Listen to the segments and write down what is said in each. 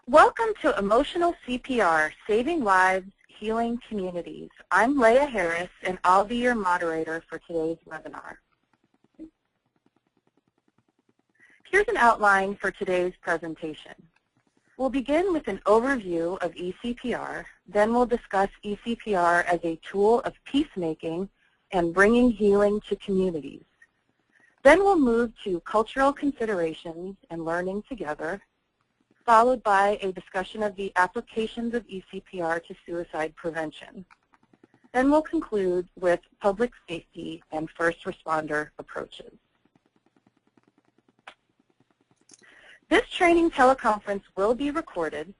Welcome to Emotional CPR, Saving Lives, Healing Communities. I'm Leah Harris, and I'll be your moderator for today's webinar. Here's an outline for today's presentation. We'll begin with an overview of eCPR, then we'll discuss eCPR as a tool of peacemaking and bringing healing to communities. Then we'll move to cultural considerations and learning together, followed by a discussion of the applications of eCPR to suicide prevention. Then we'll conclude with public safety and first responder approaches. This training teleconference will be recorded.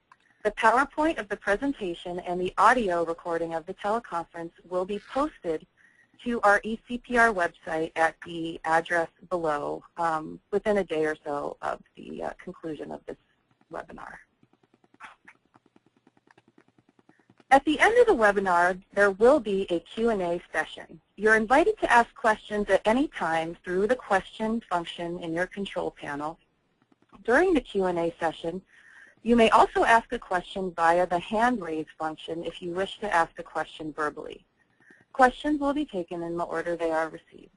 The PowerPoint of the presentation and the audio recording of the teleconference will be posted to our eCPR website at the address below within a day or so of the conclusion of this webinar. At the end of the webinar, there will be a Q&A session. You're invited to ask questions at any time through the question function in your control panel. During the Q&A session, you may also ask a question via the hand raise function if you wish to ask a question verbally. Questions will be taken in the order they are received.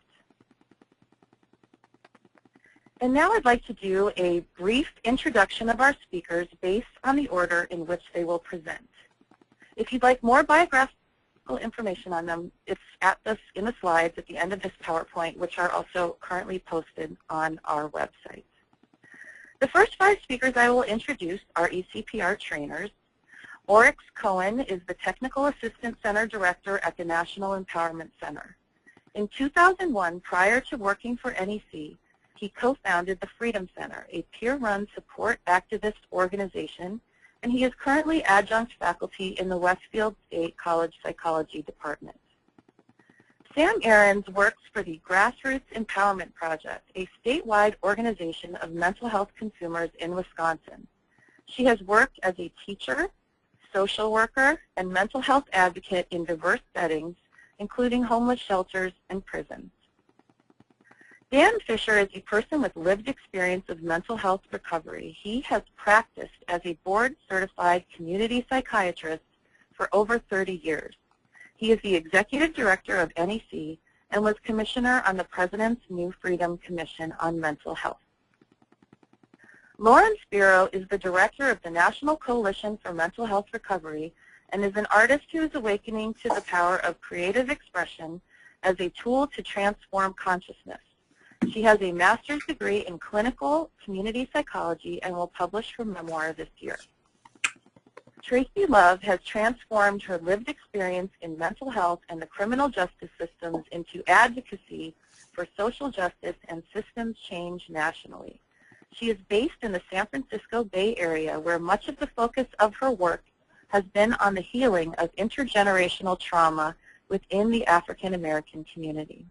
And now I'd like to do a brief introduction of our speakers based on the order in which they will present. If you'd like more biographical information on them, it's in the slides at the end of this PowerPoint, which are also currently posted on our website. The first 5 speakers I will introduce are eCPR trainers. Oryx Cohen is the Technical Assistant Center Director at the National Empowerment Center. In 2001, prior to working for NEC, he co-founded the Freedom Center, a peer-run support activist organization, and he is currently adjunct faculty in the Westfield State College Psychology Department. Sam Ahrens works for the Grassroots Empowerment Project, a statewide organization of mental health consumers in Wisconsin. She has worked as a teacher, social worker, and mental health advocate in diverse settings, including homeless shelters and prisons. Dan Fisher is a person with lived experience of mental health recovery. He has practiced as a board-certified community psychiatrist for over 30 years. He is the executive director of NEC and was commissioner on the President's New Freedom Commission on Mental Health. Lauren Spiro is the director of the National Coalition for Mental Health Recovery and is an artist who is awakening to the power of creative expression as a tool to transform consciousness. She has a master's degree in clinical community psychology and will publish her memoir this year. Tracy Love has transformed her lived experience in mental health and the criminal justice systems into advocacy for social justice and systems change nationally. She is based in the San Francisco Bay Area, where much of the focus of her work has been on the healing of intergenerational trauma within the African American community.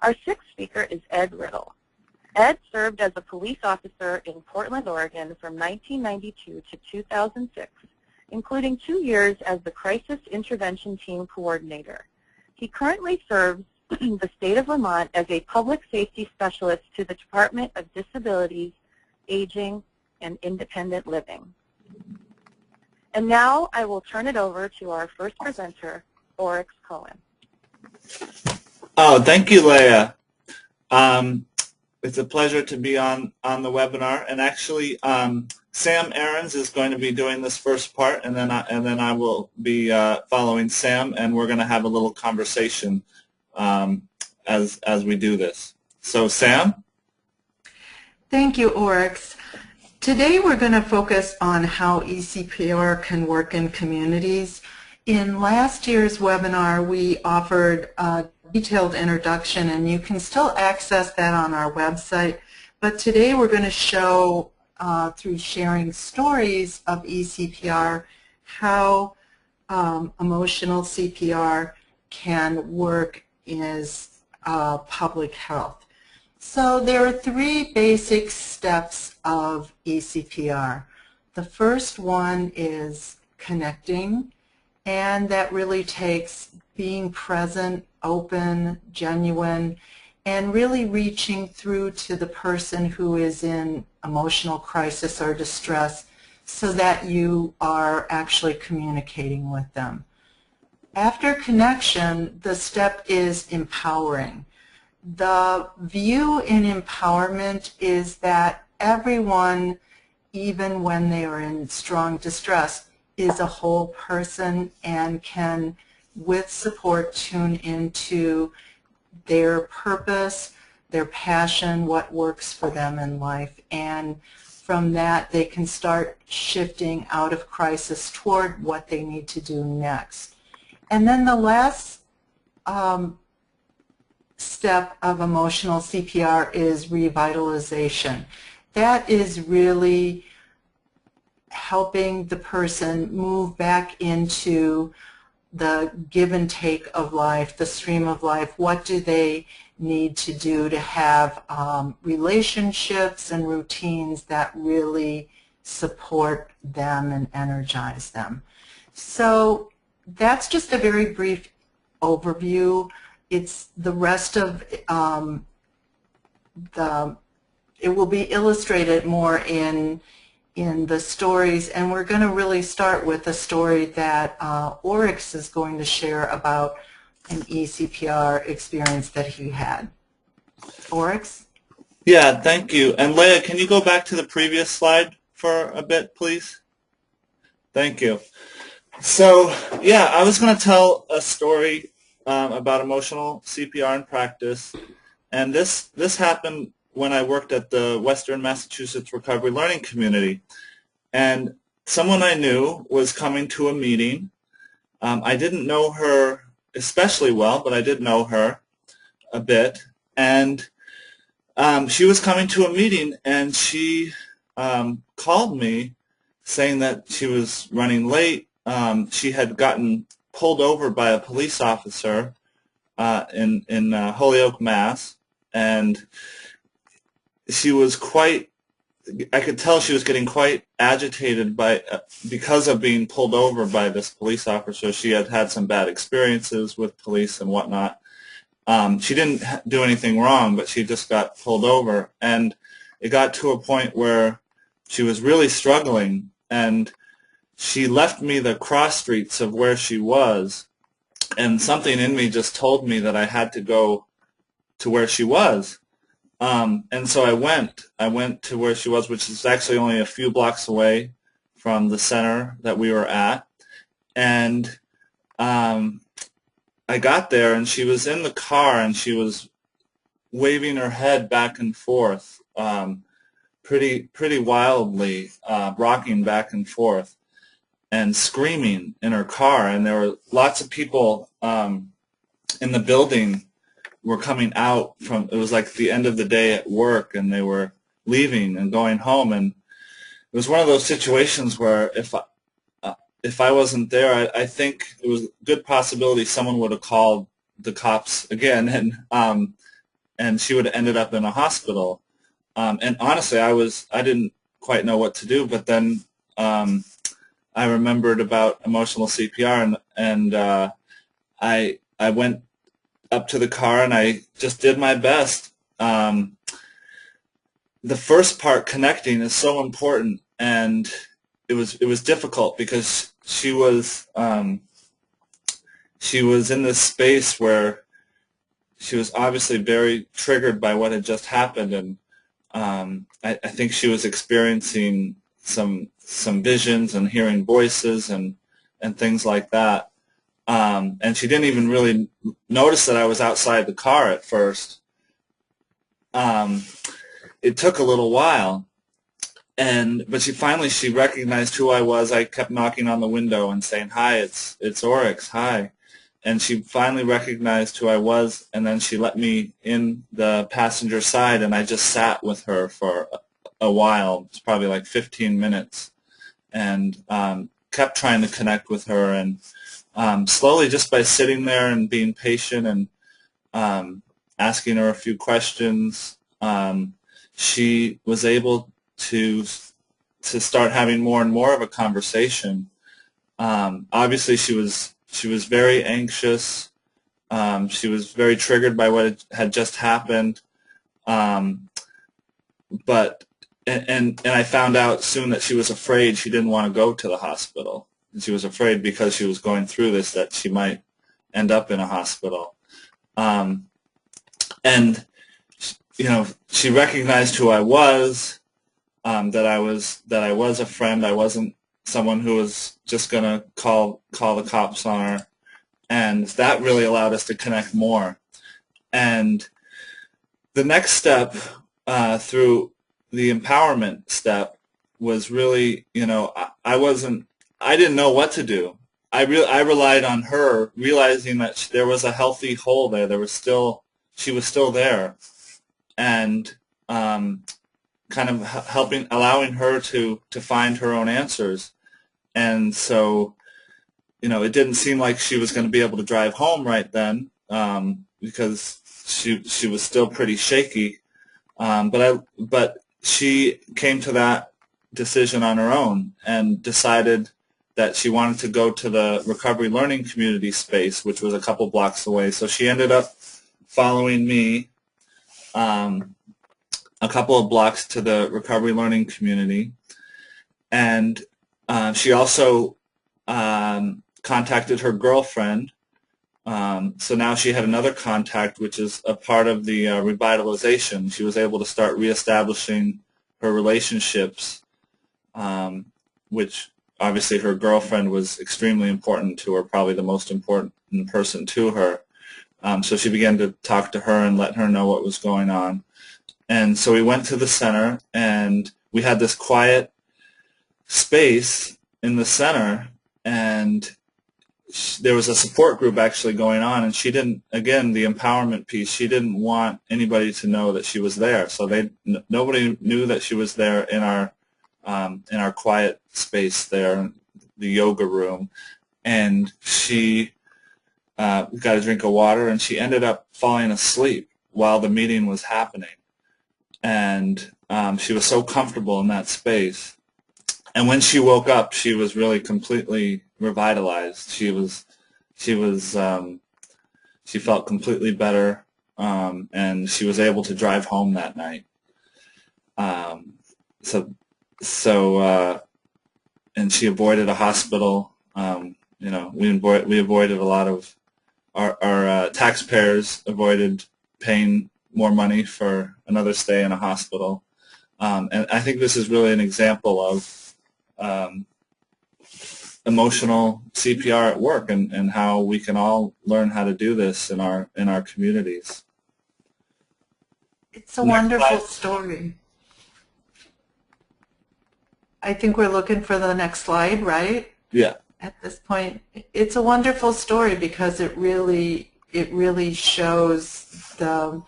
Our 6th speaker is Ed Riddle. Ed served as a police officer in Portland, Oregon from 1992 to 2006, including 2 years as the Crisis Intervention Team Coordinator. He currently serves the state of Vermont as a public safety specialist to the Department of Disabilities, Aging, and Independent Living. And now I will turn it over to our first presenter, Oryx Cohen. Oh, thank you, Leah. It's a pleasure to be on the webinar, and actually Sam Ahrens is going to be doing this first part, and then I will be following Sam, and we're going to have a little conversation as we do this. So, Sam? Thank you, Oryx. Today we're going to focus on how eCPR can work in communities. In last year's webinar, we offered a detailed introduction, and you can still access that on our website. But today we're going to show, through sharing stories of eCPR, how emotional CPR can work as public health. So there are 3 basic steps of eCPR. The first one is connecting, and that really takes being present, open, genuine, and really reaching through to the person who is in emotional crisis or distress so that you are actually communicating with them. After connection, the step is empowering. The view in empowerment is that everyone, even when they are in strong distress, is a whole person and can, with support, tune into their purpose, their passion, what works for them in life. And from that, they can start shifting out of crisis toward what they need to do next. And then the last step of emotional CPR is revitalization. That is really helping the person move back into the give and take of life, the stream of life. What do they need to do to have relationships and routines that really support them and energize them? So that's just a very brief overview. It's the rest of it will be illustrated more in the stories, and we're going to really start with a story that Oryx is going to share about an eCPR experience that he had. Oryx? Yeah, thank you. And Leah, can you go back to the previous slide for a bit, please? Thank you. So, yeah, I was going to tell a story about emotional CPR in practice, and this happened when I worked at the Western Massachusetts Recovery Learning Community. And someone I knew was coming to a meeting. I didn't know her especially well, but I did know her a bit. And she was coming to a meeting, and she called me saying that she was running late. She had gotten pulled over by a police officer in Holyoke, Mass. And she was quite, I could tell she was getting quite agitated because of being pulled over by this police officer. She had had some bad experiences with police and whatnot. She didn't do anything wrong, but she just got pulled over. And it got to a point where she was really struggling, and she left me the cross streets of where she was, and something in me just told me that I had to go to where she was. And so I went to where she was, which is actually only a few blocks away from the center that we were at. And I got there, and she was in the car, and she was waving her head back and forth pretty wildly, rocking back and forth and screaming in her car. And there were lots of people in the building were coming out from, it was like the end of the day at work, and they were leaving and going home. And it was one of those situations where if I wasn't there, I think it was a good possibility someone would have called the cops again, and she would have ended up in a hospital. And honestly, I didn't quite know what to do, but then I remembered about emotional CPR, and I went up to the car, and I just did my best. The first part, connecting, is so important, and it was difficult because she was in this space where she was obviously very triggered by what had just happened, and I think she was experiencing some visions and hearing voices and things like that. And she didn't even really notice that I was outside the car at first. It took a little while, but she recognized who I was. I kept knocking on the window and saying, "Hi, it's Oryx, hi." And she finally recognized who I was, and then she let me in the passenger side, and I just sat with her for a while. It's probably like 15 minutes, and kept trying to connect with her, and slowly, just by sitting there and being patient and asking her a few questions, she was able to start having more and more of a conversation. Obviously, she was very anxious. She was very triggered by what had just happened, but and I found out soon that she was afraid. She didn't want to go to the hospital. And she was afraid because she was going through this that she might end up in a hospital. And she recognized who I was, that I was a friend. I wasn't someone who was just going to call the cops on her, and that really allowed us to connect more. And the next step through the empowerment step was really, I didn't know what to do. I relied on her, realizing that there was a healthy hole there. She was still there, and kind of allowing her to find her own answers. And so, it didn't seem like she was going to be able to drive home right then, because she was still pretty shaky. But she came to that decision on her own and decided that she wanted to go to the recovery learning community space, which was a couple blocks away. So she ended up following me a couple of blocks to the recovery learning community, and she also contacted her girlfriend. So now she had another contact, which is a part of the revitalization. She was able to start reestablishing her relationships, which obviously her girlfriend was extremely important to her, probably the most important person to her. So she began to talk to her and let her know what was going on. And so we went to the center, and we had this quiet space in the center, and there was a support group actually going on, and she didn't, again, the empowerment piece, she didn't want anybody to know that she was there. So nobody knew that she was there in our quiet space there, the yoga room. And she got a drink of water, and she ended up falling asleep while the meeting was happening. And she was so comfortable in that space. And when she woke up, she was really completely revitalized. She felt completely better, and she was able to drive home that night. And she avoided a hospital. We avoided a lot of our taxpayers avoided paying more money for another stay in a hospital. And I think this is really an example of emotional CPR at work, and how we can all learn how to do this in our communities. It's a wonderful story. I think we're looking for the next slide, right? Yeah. At this point, it's a wonderful story because it really shows the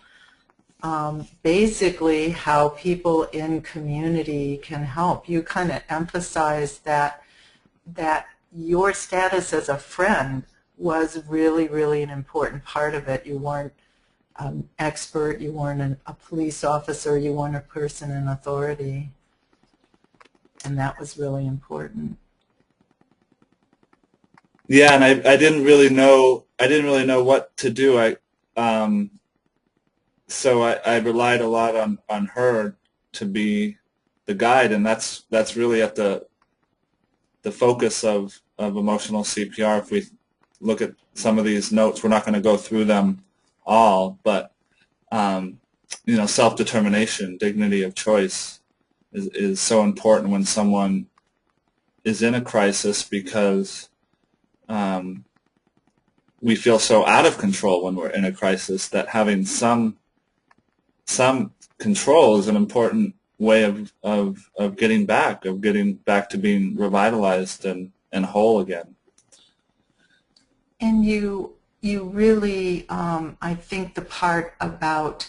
basically how people in community can help. You kind of emphasize that your status as a friend was really an important part of it. You weren't an expert, you weren't a police officer, you weren't a person in authority, and that was really important. Yeah, and I didn't really know what to do. So I relied a lot on her to be the guide, and that's really at the focus of emotional CPR. If we look at some of these notes, we're not going to go through them all, but self-determination, dignity of choice is so important when someone is in a crisis, because we feel so out of control when we're in a crisis that having some control is an important way of getting back to being revitalized and whole again. And you really, I think the part about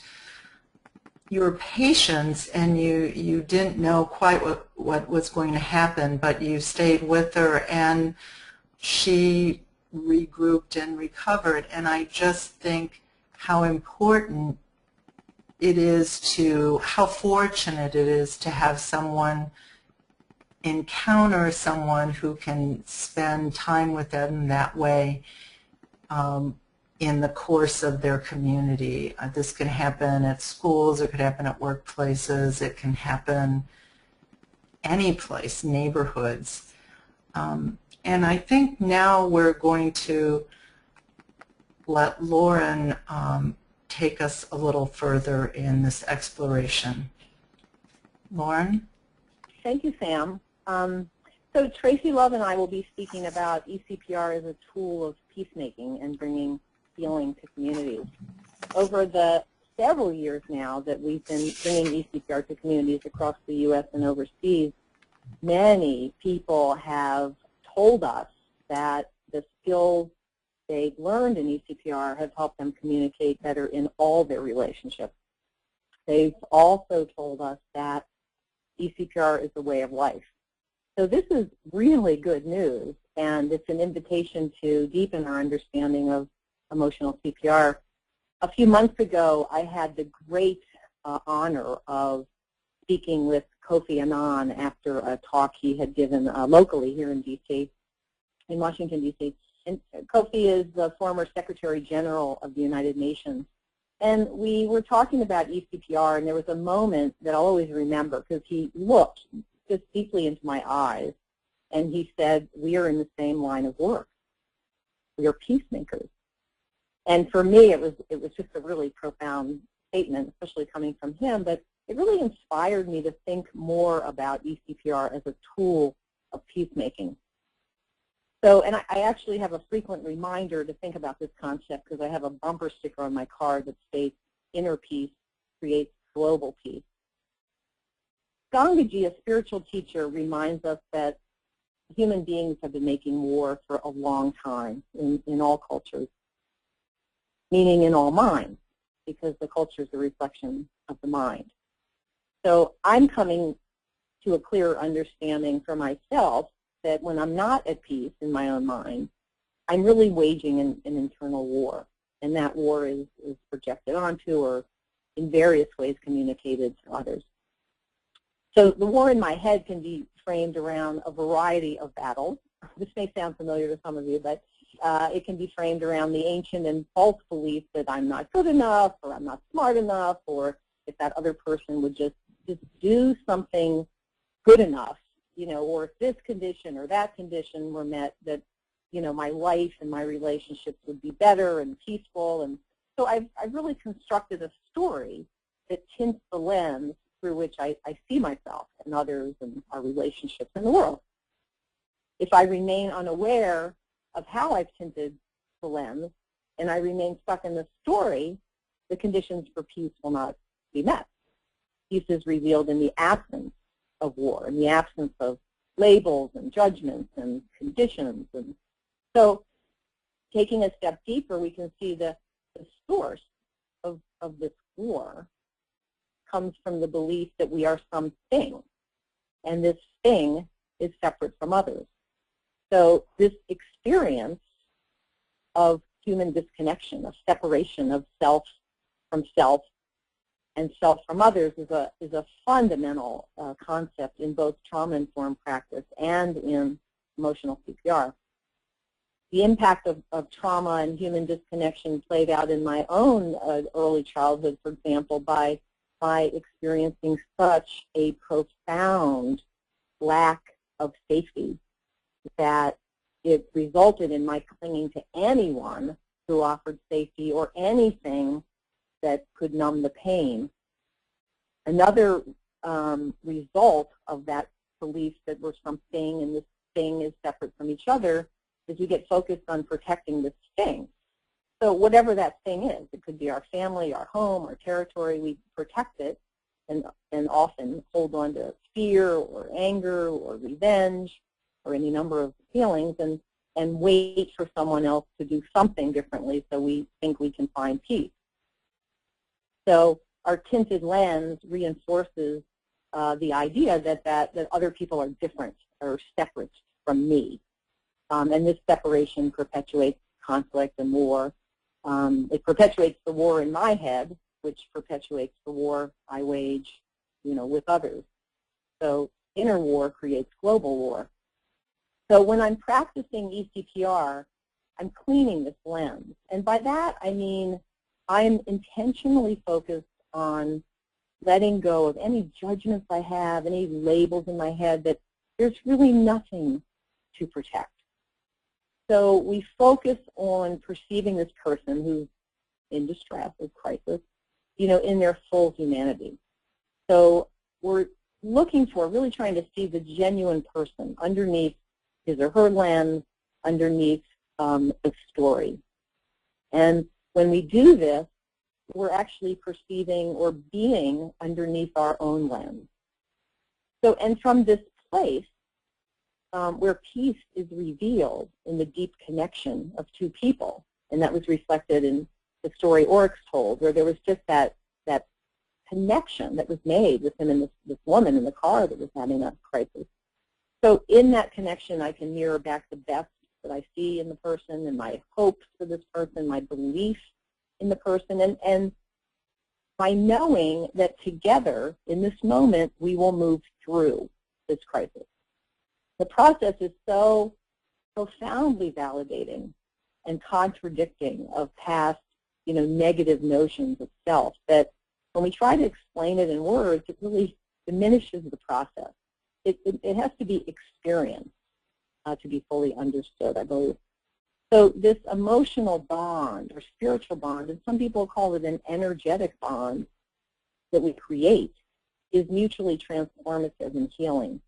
your patience, and you didn't know quite what was going to happen, but you stayed with her, and she regrouped and recovered. And I just think how important it is how fortunate it is to have someone encounter someone who can spend time with them that way in the course of their community. This can happen at schools, it could happen at workplaces, it can happen any place, neighborhoods. And I think now we're going to let Lauren take us a little further in this exploration. Lauren? Thank you, Sam. So Tracy Love and I will be speaking about eCPR as a tool of peacemaking and bringing healing to communities. Over the several years now that we've been bringing eCPR to communities across the U.S. and overseas, many people have told us that the skills they've learned in eCPR have helped them communicate better in all their relationships. They've also told us that eCPR is a way of life. So this is really good news, and it's an invitation to deepen our understanding of emotional CPR. A few months ago, I had the great honor of speaking with Kofi Annan after a talk he had given locally here in D.C., in Washington, D.C. And Kofi is the former Secretary General of the United Nations. And we were talking about eCPR, and there was a moment that I'll always remember because he looked just deeply into my eyes, and he said, "We are in the same line of work. We are peacemakers." And for me, it was just a really profound statement, especially coming from him, but it really inspired me to think more about eCPR as a tool of peacemaking. So, and I actually have a frequent reminder to think about this concept because I have a bumper sticker on my car that states, "Inner peace creates global peace." Gangaji, a spiritual teacher, reminds us that human beings have been making war for a long time in all cultures, meaning in all minds, because the culture is a reflection of the mind. So I'm coming to a clearer understanding for myself that when I'm not at peace in my own mind, I'm really waging an internal war, and that war is projected onto or in various ways communicated to others. So the war in my head can be framed around a variety of battles. This may sound familiar to some of you, but it can be framed around the ancient and false belief that I'm not good enough, or I'm not smart enough, or if that other person would just do something good enough, you know, or if this condition or that condition were met, that, you know, my life and my relationships would be better and peaceful. And so I've really constructed a story that tints the lens through which I see myself and others and our relationships in the world. If I remain unaware of how I've tinted the lens and I remain stuck in the story, the conditions for peace will not be met. Peace is revealed in the absence of war, in the absence of labels and judgments and conditions. And so taking a step deeper, we can see the source of this war comes from the belief that we are something, and this thing is separate from others. So this experience of human disconnection, of separation of self from self and self from others is a fundamental concept in both trauma-informed practice and in emotional CPR. The impact of trauma and human disconnection played out in my own early childhood, for example, by experiencing such a profound lack of safety that it resulted in my clinging to anyone who offered safety or anything that could numb the pain. Another result of that belief that we're something and this thing is separate from each other is we get focused on protecting this thing. So whatever that thing is, it could be our family, our home, our territory, we protect it and often hold on to fear or anger or revenge or any number of feelings and wait for someone else to do something differently so we think we can find peace. So our tinted lens reinforces the idea that other people are different or separate from me. And this separation perpetuates conflict and war. It perpetuates the war in my head, which perpetuates the war I wage, you know, with others. So inner war creates global war. So when I'm practicing eCPR, I'm cleaning this lens. And by that, I mean I'm intentionally focused on letting go of any judgments I have, any labels in my head, that there's really nothing to protect. So we focus on perceiving this person who's in distress or crisis, in their full humanity. So we're looking for, really trying to see the genuine person underneath his or her lens, underneath the story. And when we do this, we're actually perceiving or being underneath our own lens. So, and from this place, where peace is revealed in the deep connection of two people, and that was reflected in the story Oryx told, where there was just that connection that was made with him and this woman in the car that was having a crisis. So in that connection, I can mirror back the best that I see in the person and my hopes for this person, my belief in the person, and by knowing that together in this moment we will move through this crisis. The process is so profoundly validating and contradicting of past, negative notions of self that when we try to explain it in words, it really diminishes the process. It has to be experienced to be fully understood, I believe. So this emotional bond or spiritual bond, and some people call it an energetic bond that we create, is mutually transformative and healing.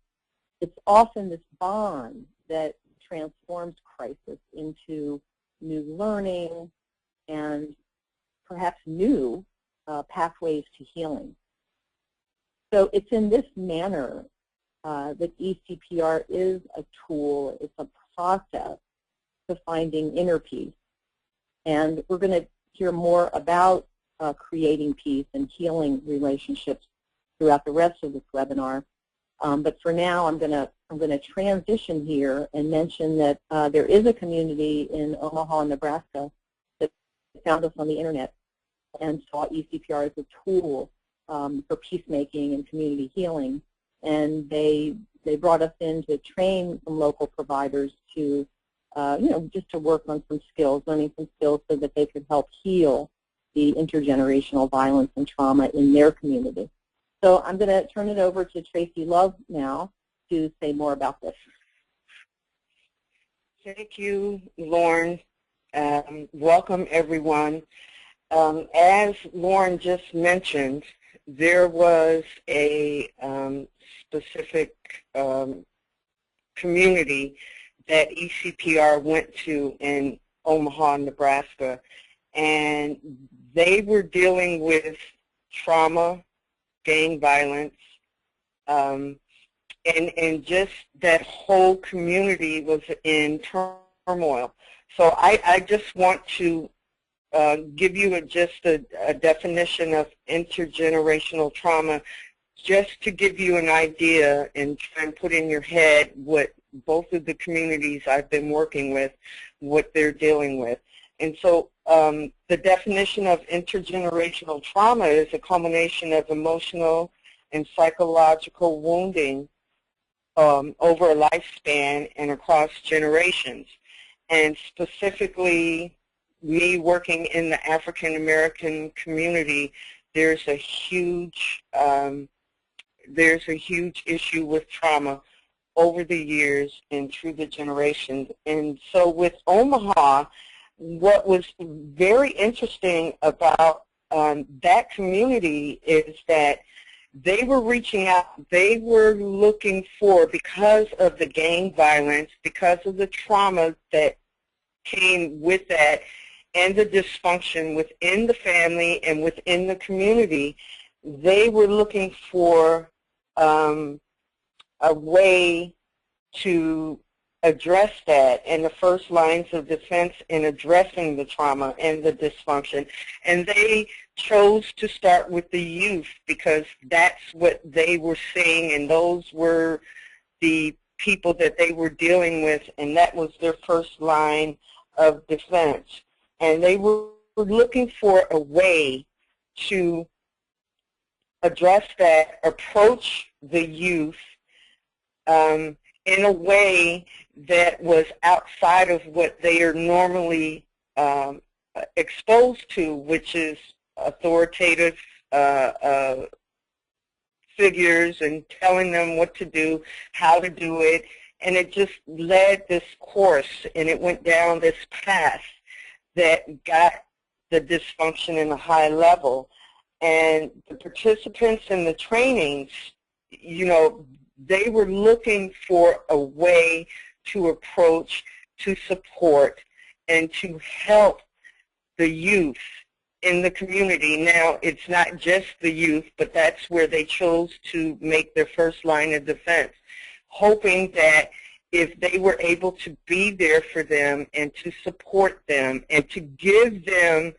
It's often this bond that transforms crisis into new learning and perhaps new pathways to healing. So it's in this manner that eCPR is a tool, it's a process to finding inner peace. And we're going to hear more about creating peace and healing relationships throughout the rest of this webinar. But for now, I'm going to transition here and mention that there is a community in Omaha, Nebraska that found us on the internet and saw eCPR as a tool for peacemaking and community healing. And they brought us in to train some local providers to, just to work on some skills, learning some skills so that they could help heal the intergenerational violence and trauma in their community. So I'm going to turn it over to Tracy Love now to say more about this. Thank you, Lauren. Welcome, everyone. As Lauren just mentioned, there was a specific community that eCPR went to in Omaha, Nebraska, and they were dealing with trauma, gang violence, and just that whole community was in turmoil. So I just want to give you just a definition of intergenerational trauma, just to give you an idea and try and put in your head what both of the communities I've been working with, what they're dealing with. And so the definition of intergenerational trauma is a culmination of emotional and psychological wounding over a lifespan and across generations. And specifically, me working in the African American community, there's a huge issue with trauma over the years and through the generations. And so with Omaha, what was very interesting about that community is that they were reaching out, they were looking for, because of the gang violence, because of the trauma that came with that, and the dysfunction within the family and within the community, they were looking for a way to address that, and the first lines of defense in addressing the trauma and the dysfunction. And they chose to start with the youth because that's what they were seeing, and those were the people that they were dealing with, and that was their first line of defense. And they were looking for a way to address that, approach the youth in a way that was outside of what they are normally exposed to, which is authoritative figures and telling them what to do, how to do it, and it just led this course, and it went down this path that got the dysfunction in a high level. And the participants in the trainings, you know, they were looking for a way to approach, to support, and to help the youth in the community. Now, it's not just the youth, but that's where they chose to make their first line of defense, hoping that if they were able to be there for them and to support them and to give them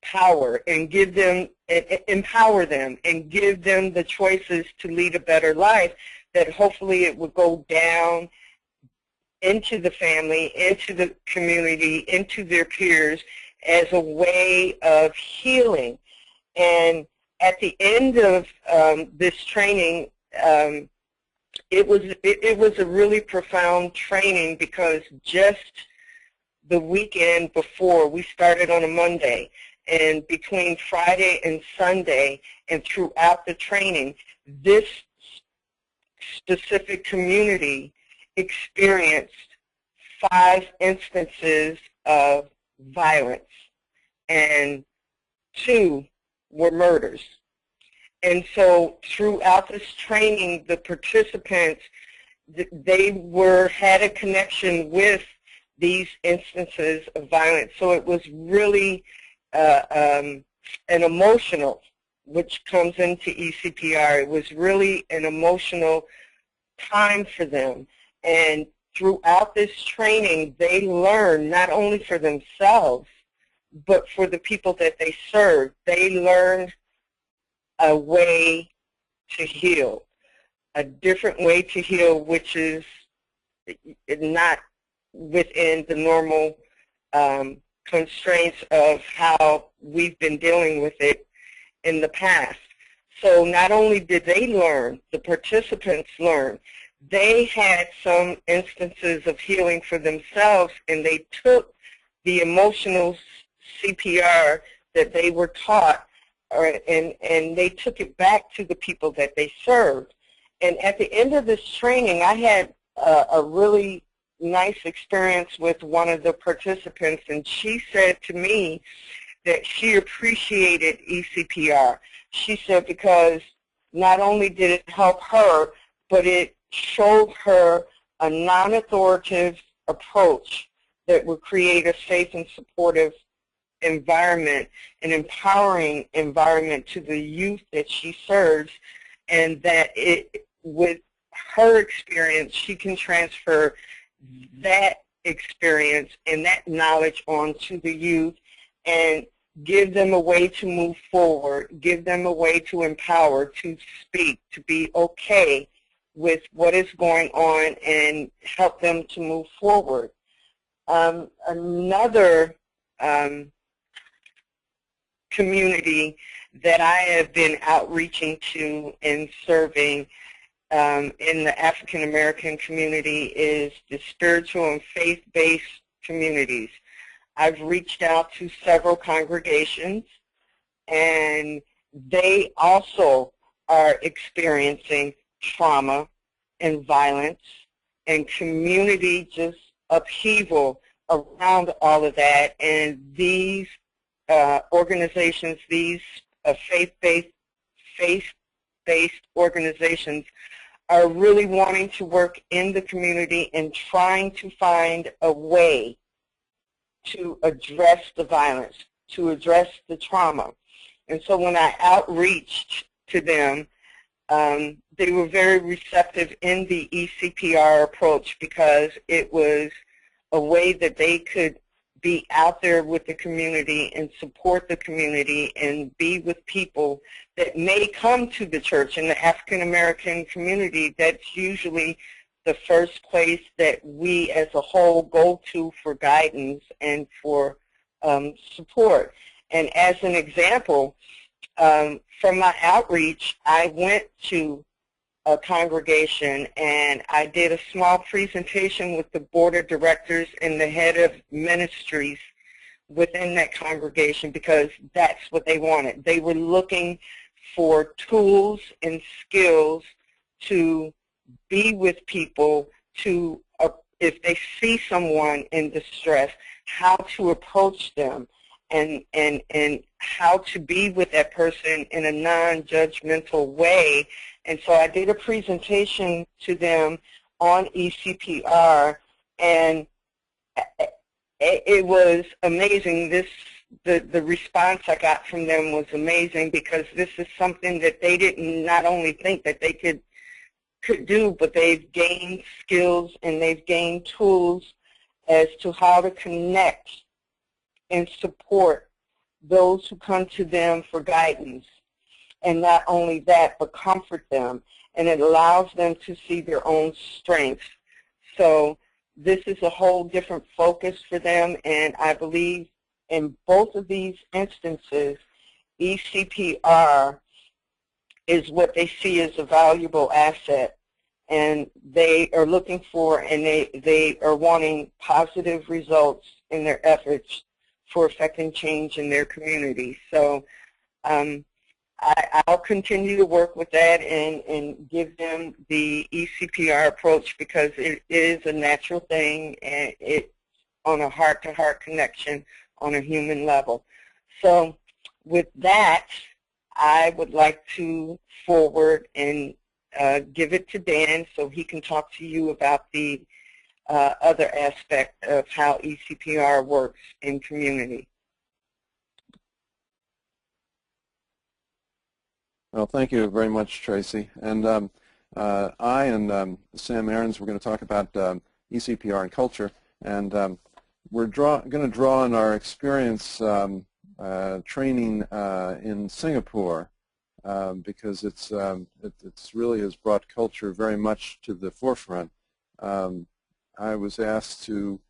power and give them, empower them and give them the choices to lead a better life, that hopefully it would go down into the family, into the community, into their peers as a way of healing. And at the end of this training, it was a really profound training, because just the weekend before, we started on a Monday, and between Friday and Sunday and throughout the training, this specific community experienced 5 instances of violence, and 2 were murders. And so throughout this training, the participants, they had a connection with these instances of violence. So it was really an emotional, which comes into eCPR. It was really an emotional time for them. And throughout this training, they learned not only for themselves, but for the people that they serve. They learned a way to heal, a different way to heal, which is not within the normal constraints of how we've been dealing with it in the past. So not only did they learn, the participants learned, they had some instances of healing for themselves, and they took the emotional CPR that they were taught, and they took it back to the people that they served. And at the end of this training, I had a really nice experience with one of the participants, and she said to me that she appreciated eCPR. She said because not only did it help her, but it showed her a non-authoritative approach that would create a safe and supportive environment, an empowering environment to the youth that she serves, and that with her experience, she can transfer that experience and that knowledge on to the youth and give them a way to move forward, give them a way to empower, to speak, to be okay with what is going on, and help them to move forward. Another community that I have been outreaching to and serving in the African American community is the spiritual and faith-based communities. I've reached out to several congregations, and they also are experiencing trauma and violence and community just upheaval around all of that. And these organizations, these faith-based organizations, are really wanting to work in the community and trying to find a way to address the violence, to address the trauma. And so when I outreached to them, they were very receptive in the eCPR approach, because it was a way that they could be out there with the community and support the community and be with people that may come to the church. In the African American community, that's usually the first place that we as a whole go to for guidance and for support. And as an example, from my outreach, I went to a congregation and I did a small presentation with the board of directors and the head of ministries within that congregation, because that's what they wanted. They were looking for tools and skills to be with people, to if they see someone in distress, how to approach them, and how to be with that person in a non-judgmental way. And so I did a presentation to them on eCPR, and it was amazing. The response I got from them was amazing, because this is something that they didn't not only think that they could do, but they've gained skills and they've gained tools as to how to connect and support those who come to them for guidance. And not only that, but comfort them. And it allows them to see their own strengths. So this is a whole different focus for them, and I believe in both of these instances, eCPR is what they see as a valuable asset, and they are looking for, and they are wanting positive results in their efforts for affecting change in their community. So I'll continue to work with that and give them the eCPR approach, because it is a natural thing, and it's on a heart-to-heart connection on a human level. So with that, I would like to forward and give it to Dan so he can talk to you about the other aspect of how eCPR works in community. Well, thank you very much, Tracy. And I and Sam Aarons, we're going to talk about eCPR and culture. And we're going to draw on our experience training in Singapore, because it's really has brought culture very much to the forefront. I was asked to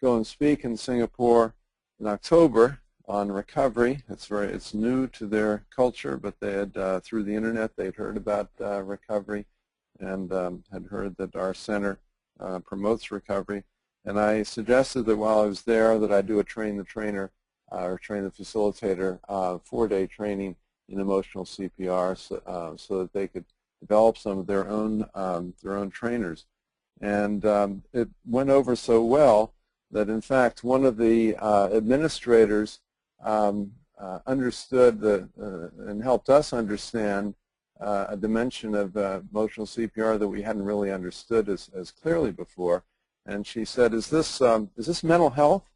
go and speak in Singapore in October on recovery. It's new to their culture, but they had through the internet they'd heard about recovery, and had heard that our center promotes recovery. And I suggested that while I was there that I do a train the trainer or train the facilitator 4-day training in emotional CPR, so that they could develop some of their own trainers. And it went over so well that in fact one of the administrators understood and helped us understand a dimension of emotional CPR that we hadn't really understood as clearly before. And she said, is this mental health?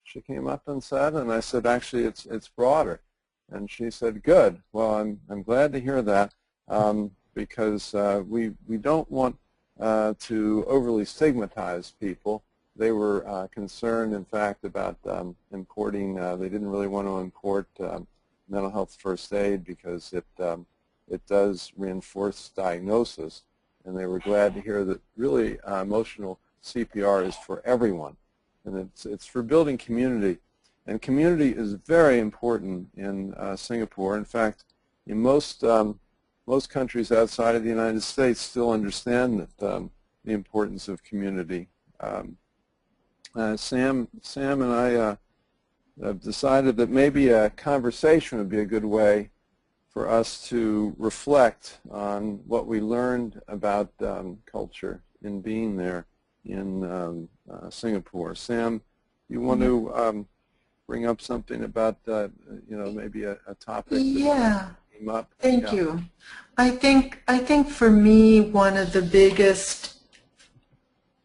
She came up and said, and I said, actually it's broader. And she said, good. Well, I'm glad to hear that, because we don't want to overly stigmatize people. They were concerned, in fact, about importing. They didn't really want to import mental health first aid because it does reinforce diagnosis. And they were glad to hear that really emotional CPR is for everyone, and it's for building community. And community is very important in Singapore. In fact, in most countries outside of the United States still understand that, the importance of community. Sam and I have decided that maybe a conversation would be a good way for us to reflect on what we learned about culture in being there in Singapore. Sam, you want to bring up something about maybe a topic that came up? Thank you. I think for me one of the biggest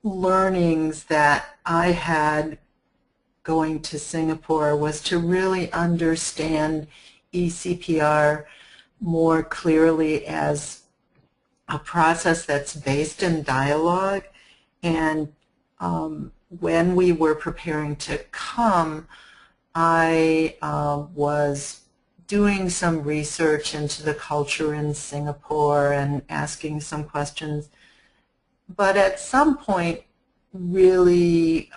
learnings that I had going to Singapore was to really understand eCPR more clearly as a process that's based in dialogue. And when we were preparing to come, I was doing some research into the culture in Singapore and asking some questions. But at some point, really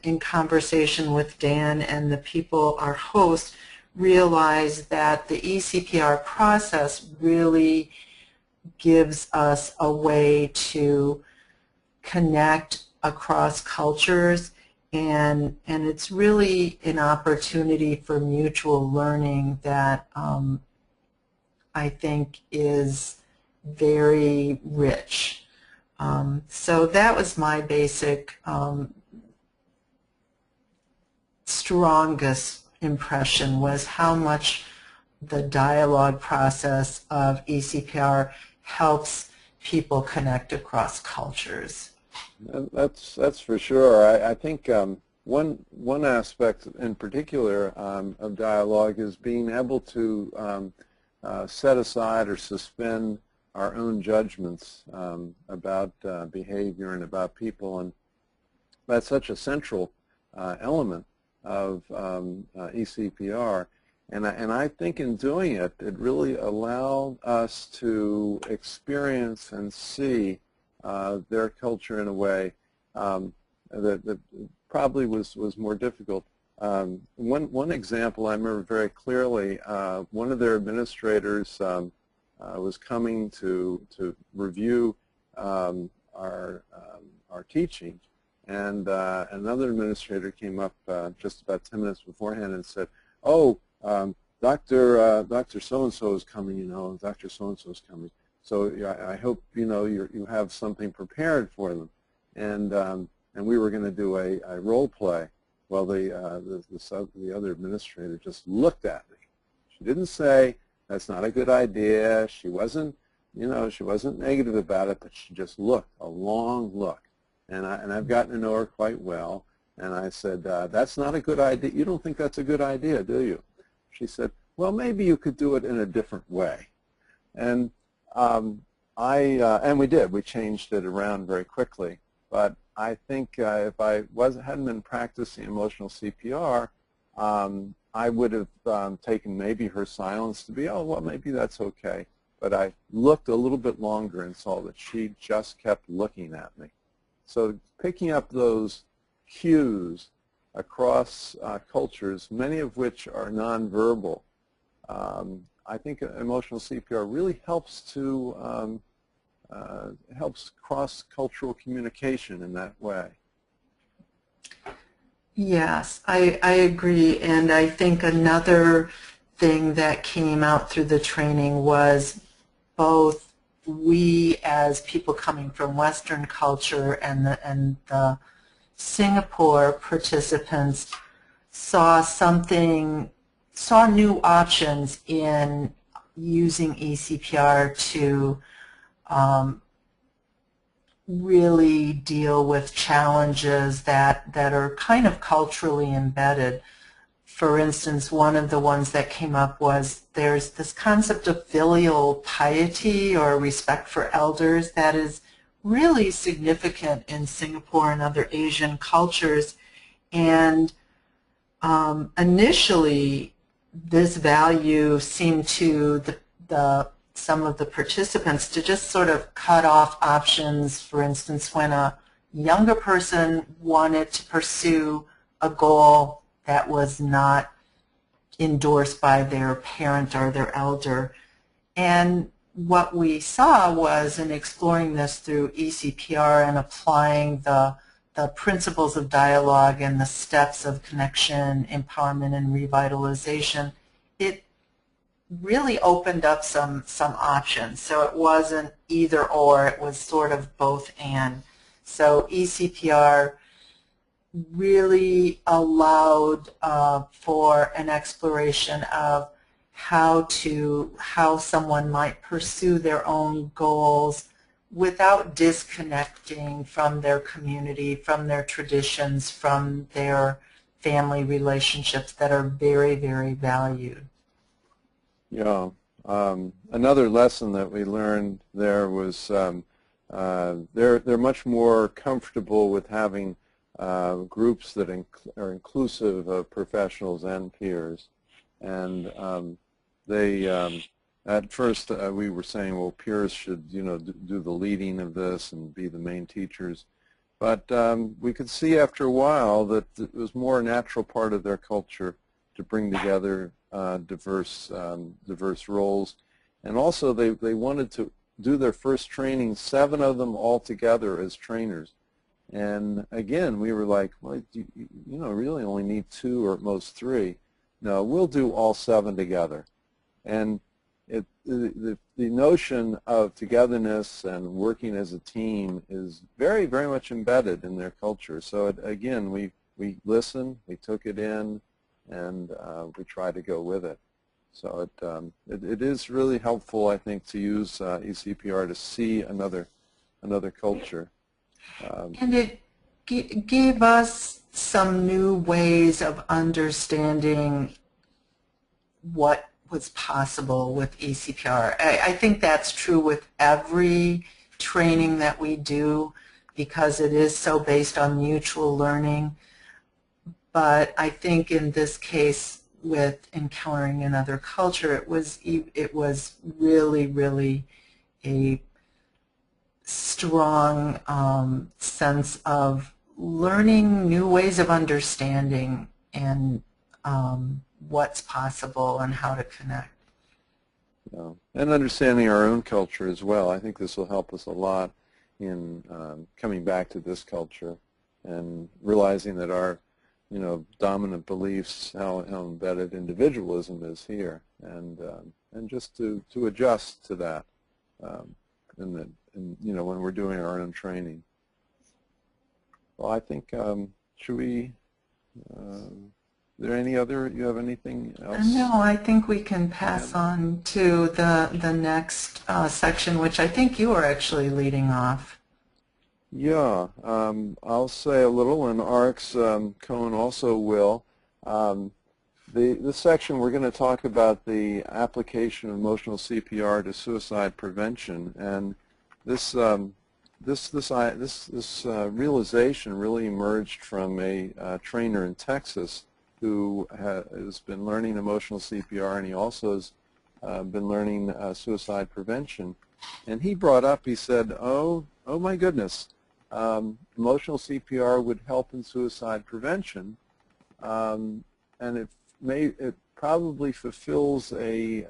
in conversation with Dan and the people, our hosts, realized that the eCPR process really gives us a way to connect across cultures, and it's really an opportunity for mutual learning that I think, is very rich. So that was my basic strongest impression, was how much the dialogue process of eCPR helps people connect across cultures. That's for sure. I think one aspect in particular of dialogue is being able to set aside or suspend our own judgments about behavior and about people, and that's such a central element of eCPR. And I think in doing it, it really allowed us to experience and see their culture in a way that probably was more difficult. One example I remember very clearly, one of their administrators was coming to review our teaching, and another administrator came up just about 10 minutes beforehand and said, "Oh, Dr. So-and-so is coming, Dr. So-and-so is coming. So I hope, you have something prepared for them." And we were going to do a role play. Well, the other administrator just looked at me. She didn't say, "That's not a good idea." She wasn't, she wasn't negative about it, but she just looked, a long look. And I've gotten to know her quite well. And I said, "That's not a good idea. You don't think that's a good idea, do you?" She said, "Well, maybe you could do it in a different way." And and we did. We changed it around very quickly. But I think if I hadn't been practicing emotional CPR, I would have taken maybe her silence to be, "Oh, well, maybe that's okay." But I looked a little bit longer and saw that she just kept looking at me. So picking up those cues across cultures, many of which are nonverbal, I think emotional CPR really helps to helps cross-cultural communication in that way. Yes, I agree, and I think another thing that came out through the training was both we as people coming from Western culture and the Singapore participants saw new options in using eCPR to really deal with challenges that are kind of culturally embedded. For instance, one of the ones that came up was there's this concept of filial piety or respect for elders that is really significant in Singapore and other Asian cultures. And initially, this value seemed to some of the participants to just sort of cut off options. For instance, when a younger person wanted to pursue a goal that was not endorsed by their parent or their elder. And what we saw was, in exploring this through eCPR and applying the principles of dialogue and the steps of connection, empowerment, and revitalization, it really opened up some options. So it wasn't either or, it was sort of both and. So eCPR really allowed for an exploration of how someone might pursue their own goals without disconnecting from their community, from their traditions, from their family relationships that are very, very valued. Yeah. Another lesson that we learned there was they're much more comfortable with having groups that are inclusive of professionals and peers. And at first we were saying, well, peers should do the leading of this and be the main teachers. But we could see after a while that it was more a natural part of their culture to bring together diverse roles. And also they wanted to do their first training, 7 of them all together as trainers. And again, we were like, well, you really only need 2 or at most 3. No, we'll do all 7 together. And the notion of togetherness and working as a team is very, very much embedded in their culture. So again, we listened, we took it in, and we try to go with it. So it is really helpful, I think, to use eCPR to see another culture. And it gave us some new ways of understanding what was possible with eCPR. I think that's true with every training that we do because it is so based on mutual learning. But I think in this case, with encountering another culture, it was really, really a strong sense of learning new ways of understanding and what's possible and how to connect. Yeah. And understanding our own culture as well. I think this will help us a lot in coming back to this culture and realizing that our dominant beliefs, how embedded individualism is here, and just to adjust to that, when we're doing our own training. Well, I think should we? Is there any other? You have anything else? No, I think we can pass on to the next section, which I think you are actually leading off. Yeah, I'll say a little, and RX Cohen also will. This section we're going to talk about the application of emotional CPR to suicide prevention, and this realization really emerged from a trainer in Texas who has been learning emotional CPR, and he also has been learning suicide prevention. And he brought up, he said, oh my goodness. Emotional CPR would help in suicide prevention, and it probably fulfills a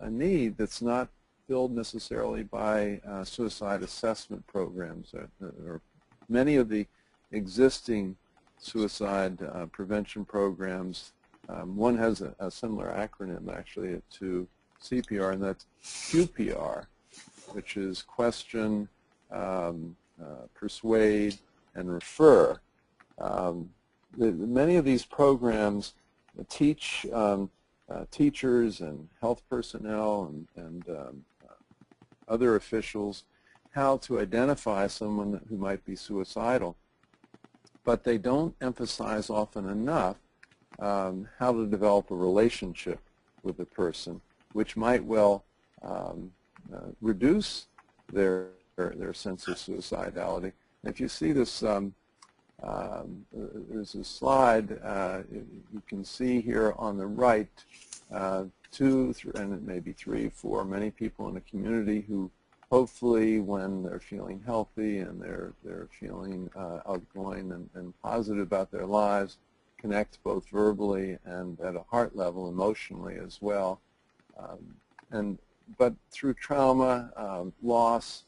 need that's not filled necessarily by suicide assessment programs. Or many of the existing suicide prevention programs, one has a similar acronym actually to CPR, and that's QPR, which is question, persuade, and refer. Many of these programs teach teachers and health personnel and other officials how to identify someone who might be suicidal, but they don't emphasize often enough how to develop a relationship with the person, which might well reduce their sense of suicidality. If you see this, there's a slide you can see here on the right, 2, and maybe 3, 4, many people in the community who hopefully when they're feeling healthy and they're feeling outgoing and positive about their lives, connect both verbally and at a heart level emotionally as well. But through trauma, loss,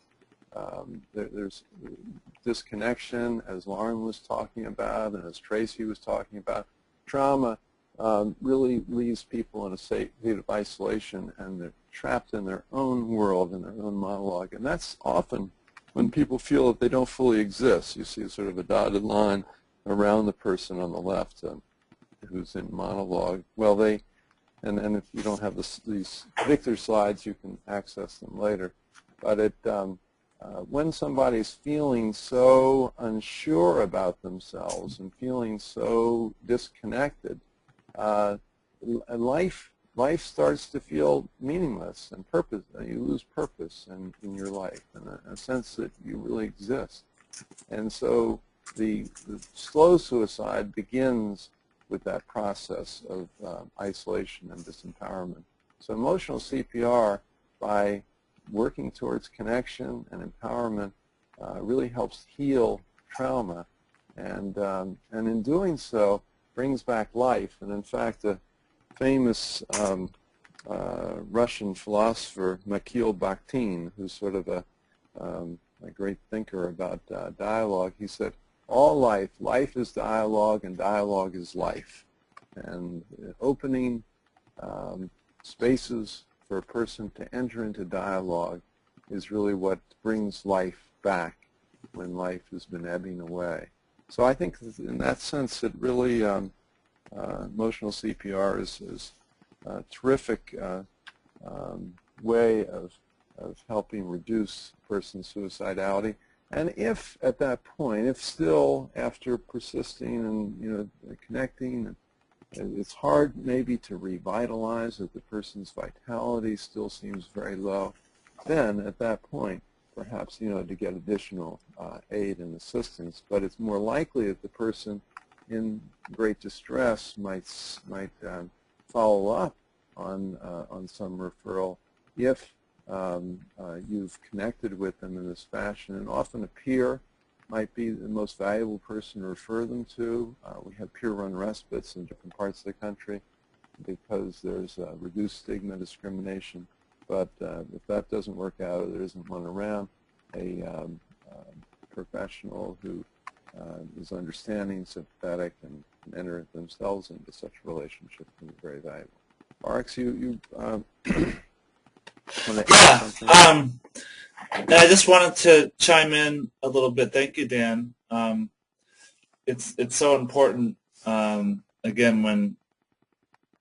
there's disconnection, as Lauren was talking about and as Tracy was talking about. Trauma really leaves people in a state of isolation, and they're trapped in their own world, in their own monologue. And that's often when people feel that they don't fully exist. You see sort of a dotted line around the person on the left who's in monologue. Well, and if you don't have these Victor slides, you can access them later. But when somebody's feeling so unsure about themselves and feeling so disconnected, life starts to feel meaningless and purpose. You lose purpose in your life and a sense that you really exist. And so the slow suicide begins with that process of isolation and disempowerment. So emotional CPR, by working towards connection and empowerment, really helps heal trauma, and in doing so brings back life. And in fact, a famous Russian philosopher, Mikhail Bakhtin, who's sort of a great thinker about dialogue, he said, all life is dialogue, and dialogue is life. And opening spaces for a person to enter into dialogue is really what brings life back when life has been ebbing away. So I think in that sense it really, emotional CPR is a terrific way of helping reduce a person's suicidality. And if at that point, if still after persisting and connecting, it's hard maybe to revitalize, if the person's vitality still seems very low, then at that point perhaps to get additional aid and assistance. But it's more likely that the person in great distress might follow up on some referral if you've connected with them in this fashion. And often a peer might be the most valuable person to refer them to. We have peer-run respites in different parts of the country because there's reduced stigma discrimination. But if that doesn't work out or there isn't one around, a professional who is understanding, sympathetic, and can enter themselves into such a relationship can be very valuable. RX, you want to add something? I just wanted to chime in a little bit. Thank you, Dan. It's so important, again, when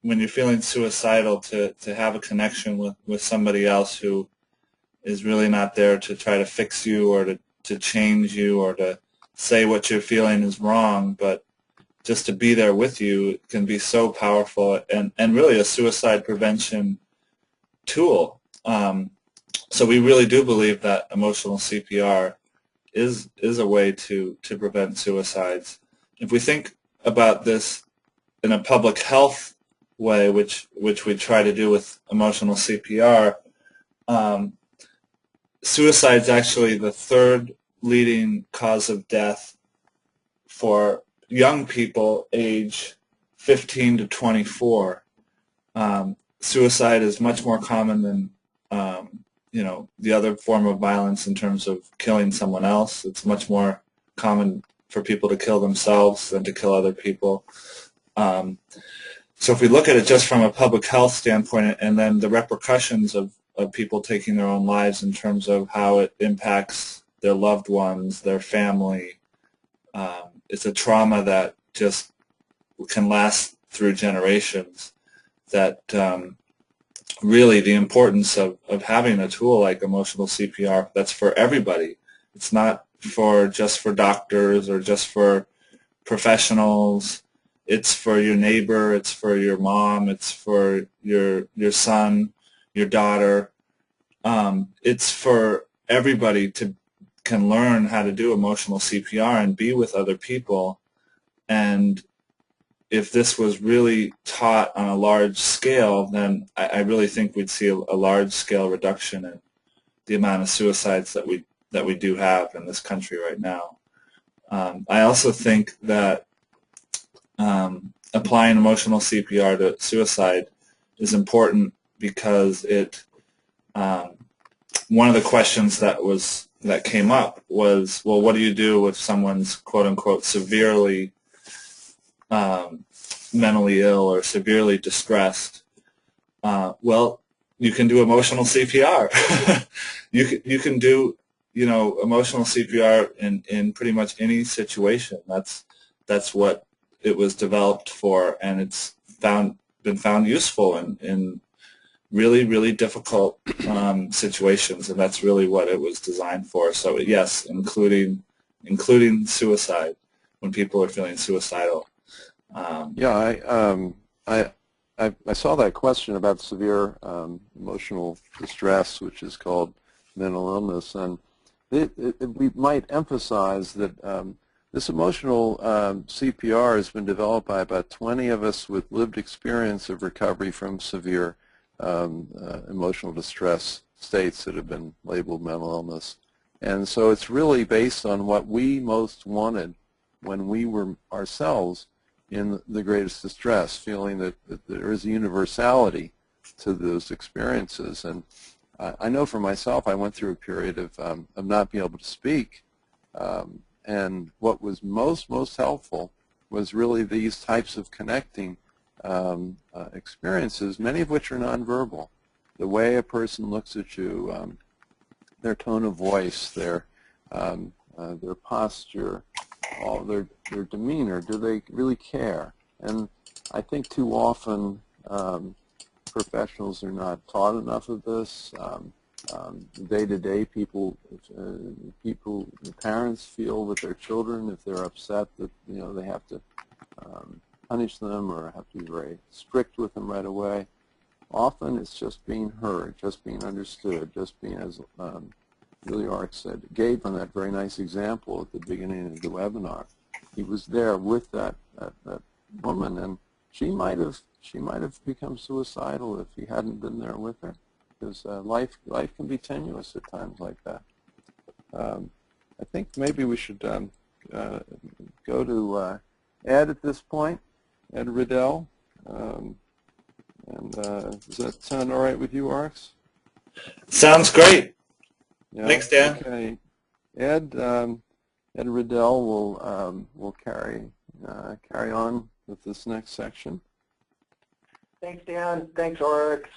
you're feeling suicidal to have a connection with somebody else who is really not there to try to fix you or to change you or to say what you're feeling is wrong, but just to be there with you can be so powerful and really a suicide prevention tool. So we really do believe that emotional CPR is a way to prevent suicides. If we think about this in a public health way, which we try to do with emotional CPR, suicide is actually the third leading cause of death for young people age 15 to 24. Suicide is much more common than the other form of violence in terms of killing someone else. It's much more common for people to kill themselves than to kill other people. So if we look at it just from a public health standpoint and then the repercussions of people taking their own lives in terms of how it impacts their loved ones, their family, it's a trauma that just can last through generations. That really the importance of having a tool like emotional CPR that's for everybody. It's not just for doctors or just for professionals. It's for your neighbor, it's for your mom, it's for your son, your daughter. It's for everybody to can learn how to do emotional CPR and be with other people. And if this was really taught on a large scale, then I really think we'd see a large-scale reduction in the amount of suicides that we do have in this country right now. I also think that applying emotional CPR to suicide is important because one of the questions that came up was, well, what do you do if someone's quote-unquote severely mentally ill or severely distressed? Well, you can do emotional CPR. you can do emotional CPR in pretty much any situation. That's what it was developed for, and it's been found useful in really, really difficult situations, and that's really what it was designed for. So yes, including suicide when people are feeling suicidal. Yeah, I saw that question about severe emotional distress, which is called mental illness, and we might emphasize that this emotional CPR has been developed by about 20 of us with lived experience of recovery from severe emotional distress states that have been labeled mental illness. And so it's really based on what we most wanted when we were ourselves in the greatest distress, feeling that there is a universality to those experiences. And I know for myself, I went through a period of not being able to speak, and what was most helpful was really these types of connecting experiences, many of which are nonverbal. the way a person looks at you, their tone of voice, their posture, all their demeanor. Do they really care? And I think too often professionals are not taught enough of this. Day-to-day, parents feel with their children if they're upset that they have to punish them or have to be very strict with them right away. Often it's just being heard, just being understood, just being, as Billy Ark said, gave on that very nice example at the beginning of the webinar. He was there with that woman, and she might have become suicidal if he hadn't been there with her, because life can be tenuous at times like that. I think maybe we should go to Ed at this point, Ed Riddell. Does that sound all right with you, Arks? Sounds great. Yeah. Thanks, Dan. Okay, Ed Riddell will carry on with this next section. Thanks, Dan. Thanks, Oryx.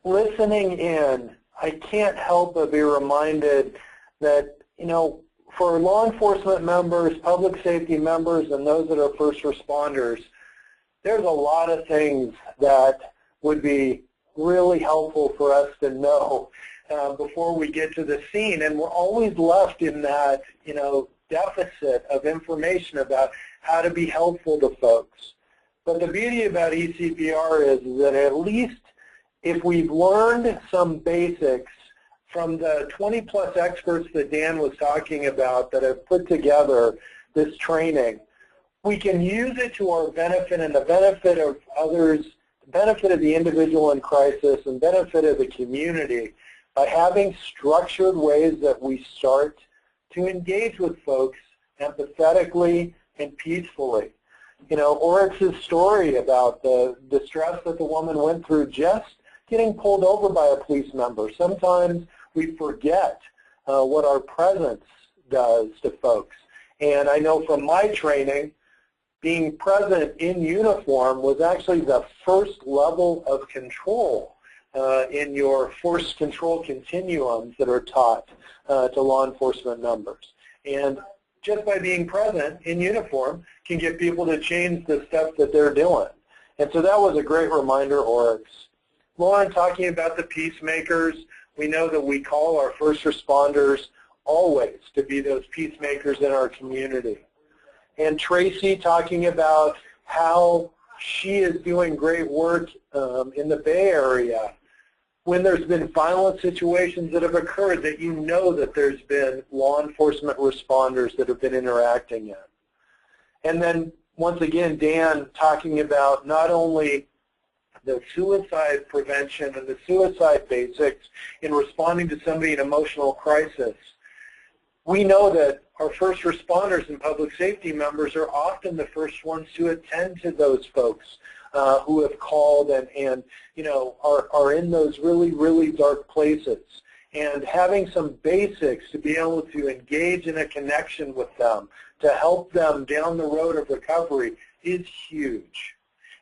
Listening in, I can't help but be reminded that, for law enforcement members, public safety members, and those that are first responders, there's a lot of things that would be really helpful for us to know before we get to the scene, and we're always left in that, deficit of information about how to be helpful to folks. But the beauty about eCPR is that at least if we've learned some basics from the 20-plus experts that Dan was talking about that have put together this training, we can use it to our benefit and the benefit of others, the benefit of the individual in crisis, and benefit of the community by having structured ways that we start to engage with folks empathetically and peacefully. Oryx's story about the distress that the woman went through just getting pulled over by a police member. Sometimes we forget what our presence does to folks. And I know from my training, being present in uniform was actually the first level of control in your force control continuums that are taught to law enforcement members. And just by being present in uniform can get people to change the stuff that they're doing. And so that was a great reminder, Oryx. Lauren, talking about the peacemakers, we know that we call our first responders always to be those peacemakers in our community. And Tracy talking about how she is doing great work in the Bay Area when there's been violent situations that have occurred that you know that there's been law enforcement responders that have been interacting in. And then once again, Dan talking about not only the suicide prevention and the suicide basics in responding to somebody in emotional crisis. We know that our first responders and public safety members are often the first ones to attend to those folks who have called and are in those really, really dark places. And having some basics to be able to engage in a connection with them, to help them down the road of recovery is huge.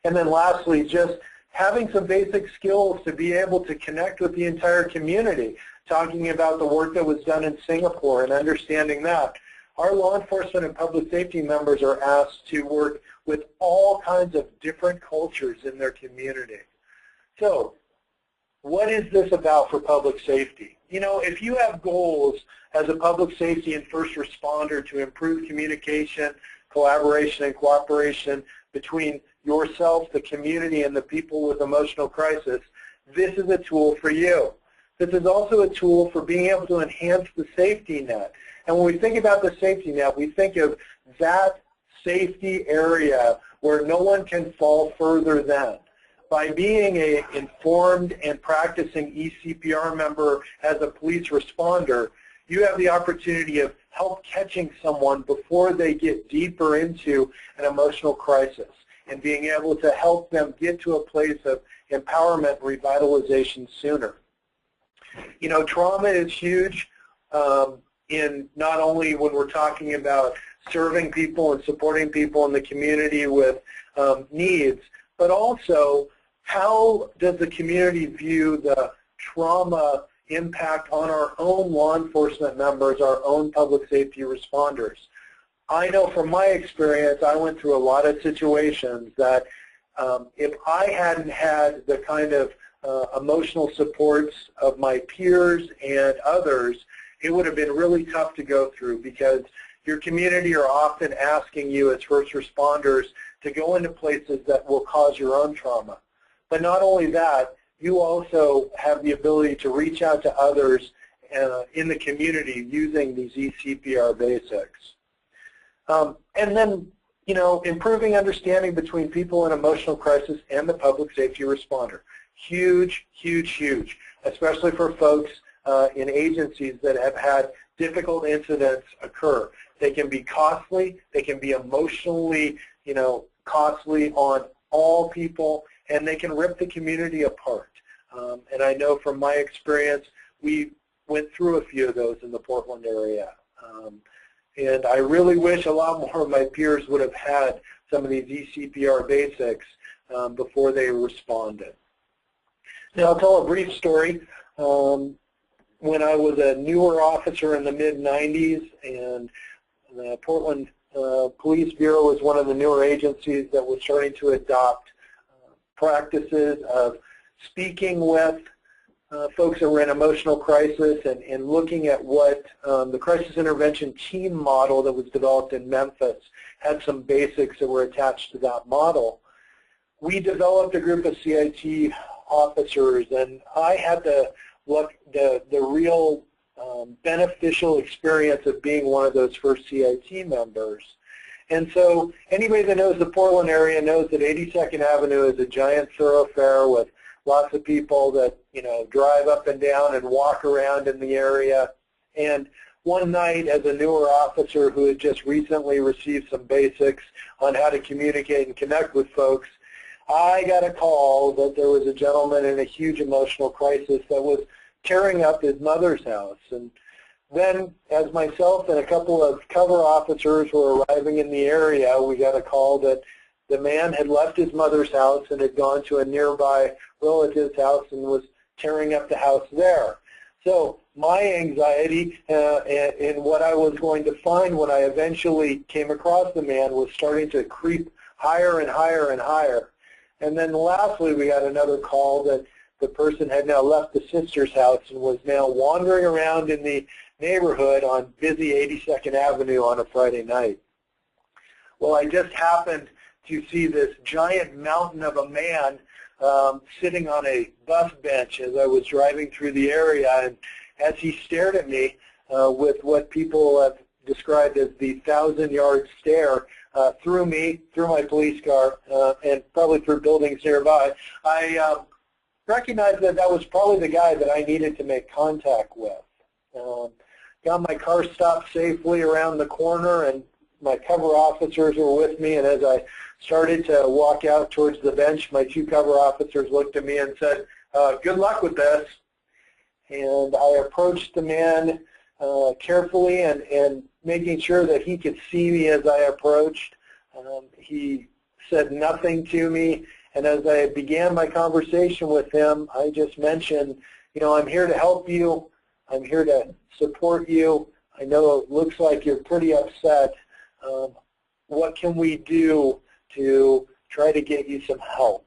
And then lastly, just having some basic skills to be able to connect with the entire community, talking about the work that was done in Singapore and understanding that. Our law enforcement and public safety members are asked to work with all kinds of different cultures in their community. So what is this about for public safety? If you have goals as a public safety and first responder to improve communication, collaboration, and cooperation between yourself, the community, and the people with emotional crisis, this is a tool for you. This is also a tool for being able to enhance the safety net. And when we think about the safety net, we think of that safety area where no one can fall further than. By being an informed and practicing eCPR member as a police responder, you have the opportunity of help catching someone before they get deeper into an emotional crisis and being able to help them get to a place of empowerment and revitalization sooner. Trauma is huge in not only when we're talking about serving people and supporting people in the community with needs, but also how does the community view the trauma impact on our own law enforcement members, our own public safety responders? I know from my experience, I went through a lot of situations that if I hadn't had the kind of emotional supports of my peers and others, it would have been really tough to go through, because your community are often asking you as first responders to go into places that will cause your own trauma. But not only that, you also have the ability to reach out to others in the community using these eCPR basics. And then, you know, improving understanding between people in emotional crisis and the public safety responder. Huge, huge, huge, especially for folks in agencies that have had difficult incidents occur. They can be costly, they can be emotionally, you know, costly on all people, and they can rip the community apart. And I know from my experience, we went through a few of those in the Portland area. And I really wish a lot more of my peers would have had some of these eCPR basics before they responded. Now, I'll tell a brief story. When I was a newer officer in the mid-90s, and the Portland Police Bureau was one of the newer agencies that was starting to adopt practices of speaking with folks that were in emotional crisis and looking at what the crisis intervention team model that was developed in Memphis had some basics that were attached to that model. We developed a group of CIT officers, and I had to look the real beneficial experience of being one of those first CIT members. And so anybody that knows the Portland area knows that 82nd Avenue is a giant thoroughfare with lots of people that, you know, drive up and down and walk around in the area. And one night, as a newer officer who had just recently received some basics on how to communicate and connect with folks, I got a call that there was a gentleman in a huge emotional crisis that was tearing up his mother's house. And then, as myself and a couple of cover officers were arriving in the area, we got a call that the man had left his mother's house and had gone to a nearby relative's house and was tearing up the house there. So my anxiety in what I was going to find when I eventually came across the man was starting to creep higher and higher and higher. And then lastly, we got another call that the person had now left the sister's house and was now wandering around in the neighborhood on busy 82nd Avenue on a Friday night. Well, I just happened to see this giant mountain of a man sitting on a bus bench as I was driving through the area, and as he stared at me with what people have described as the 1,000-yard stare through me, through my police car, and probably through buildings nearby, I recognized that that was probably the guy that I needed to make contact with. Got my car stopped safely around the corner, and my cover officers were with me, and as I started to walk out towards the bench, my two cover officers looked at me and said, good luck with this. And I approached the man carefully and making sure that he could see me as I approached. He said nothing to me, and as I began my conversation with him, I just mentioned, you know, I'm here to help you. I'm here to support you. I know it looks like you're pretty upset. What can we do to try to get you some help?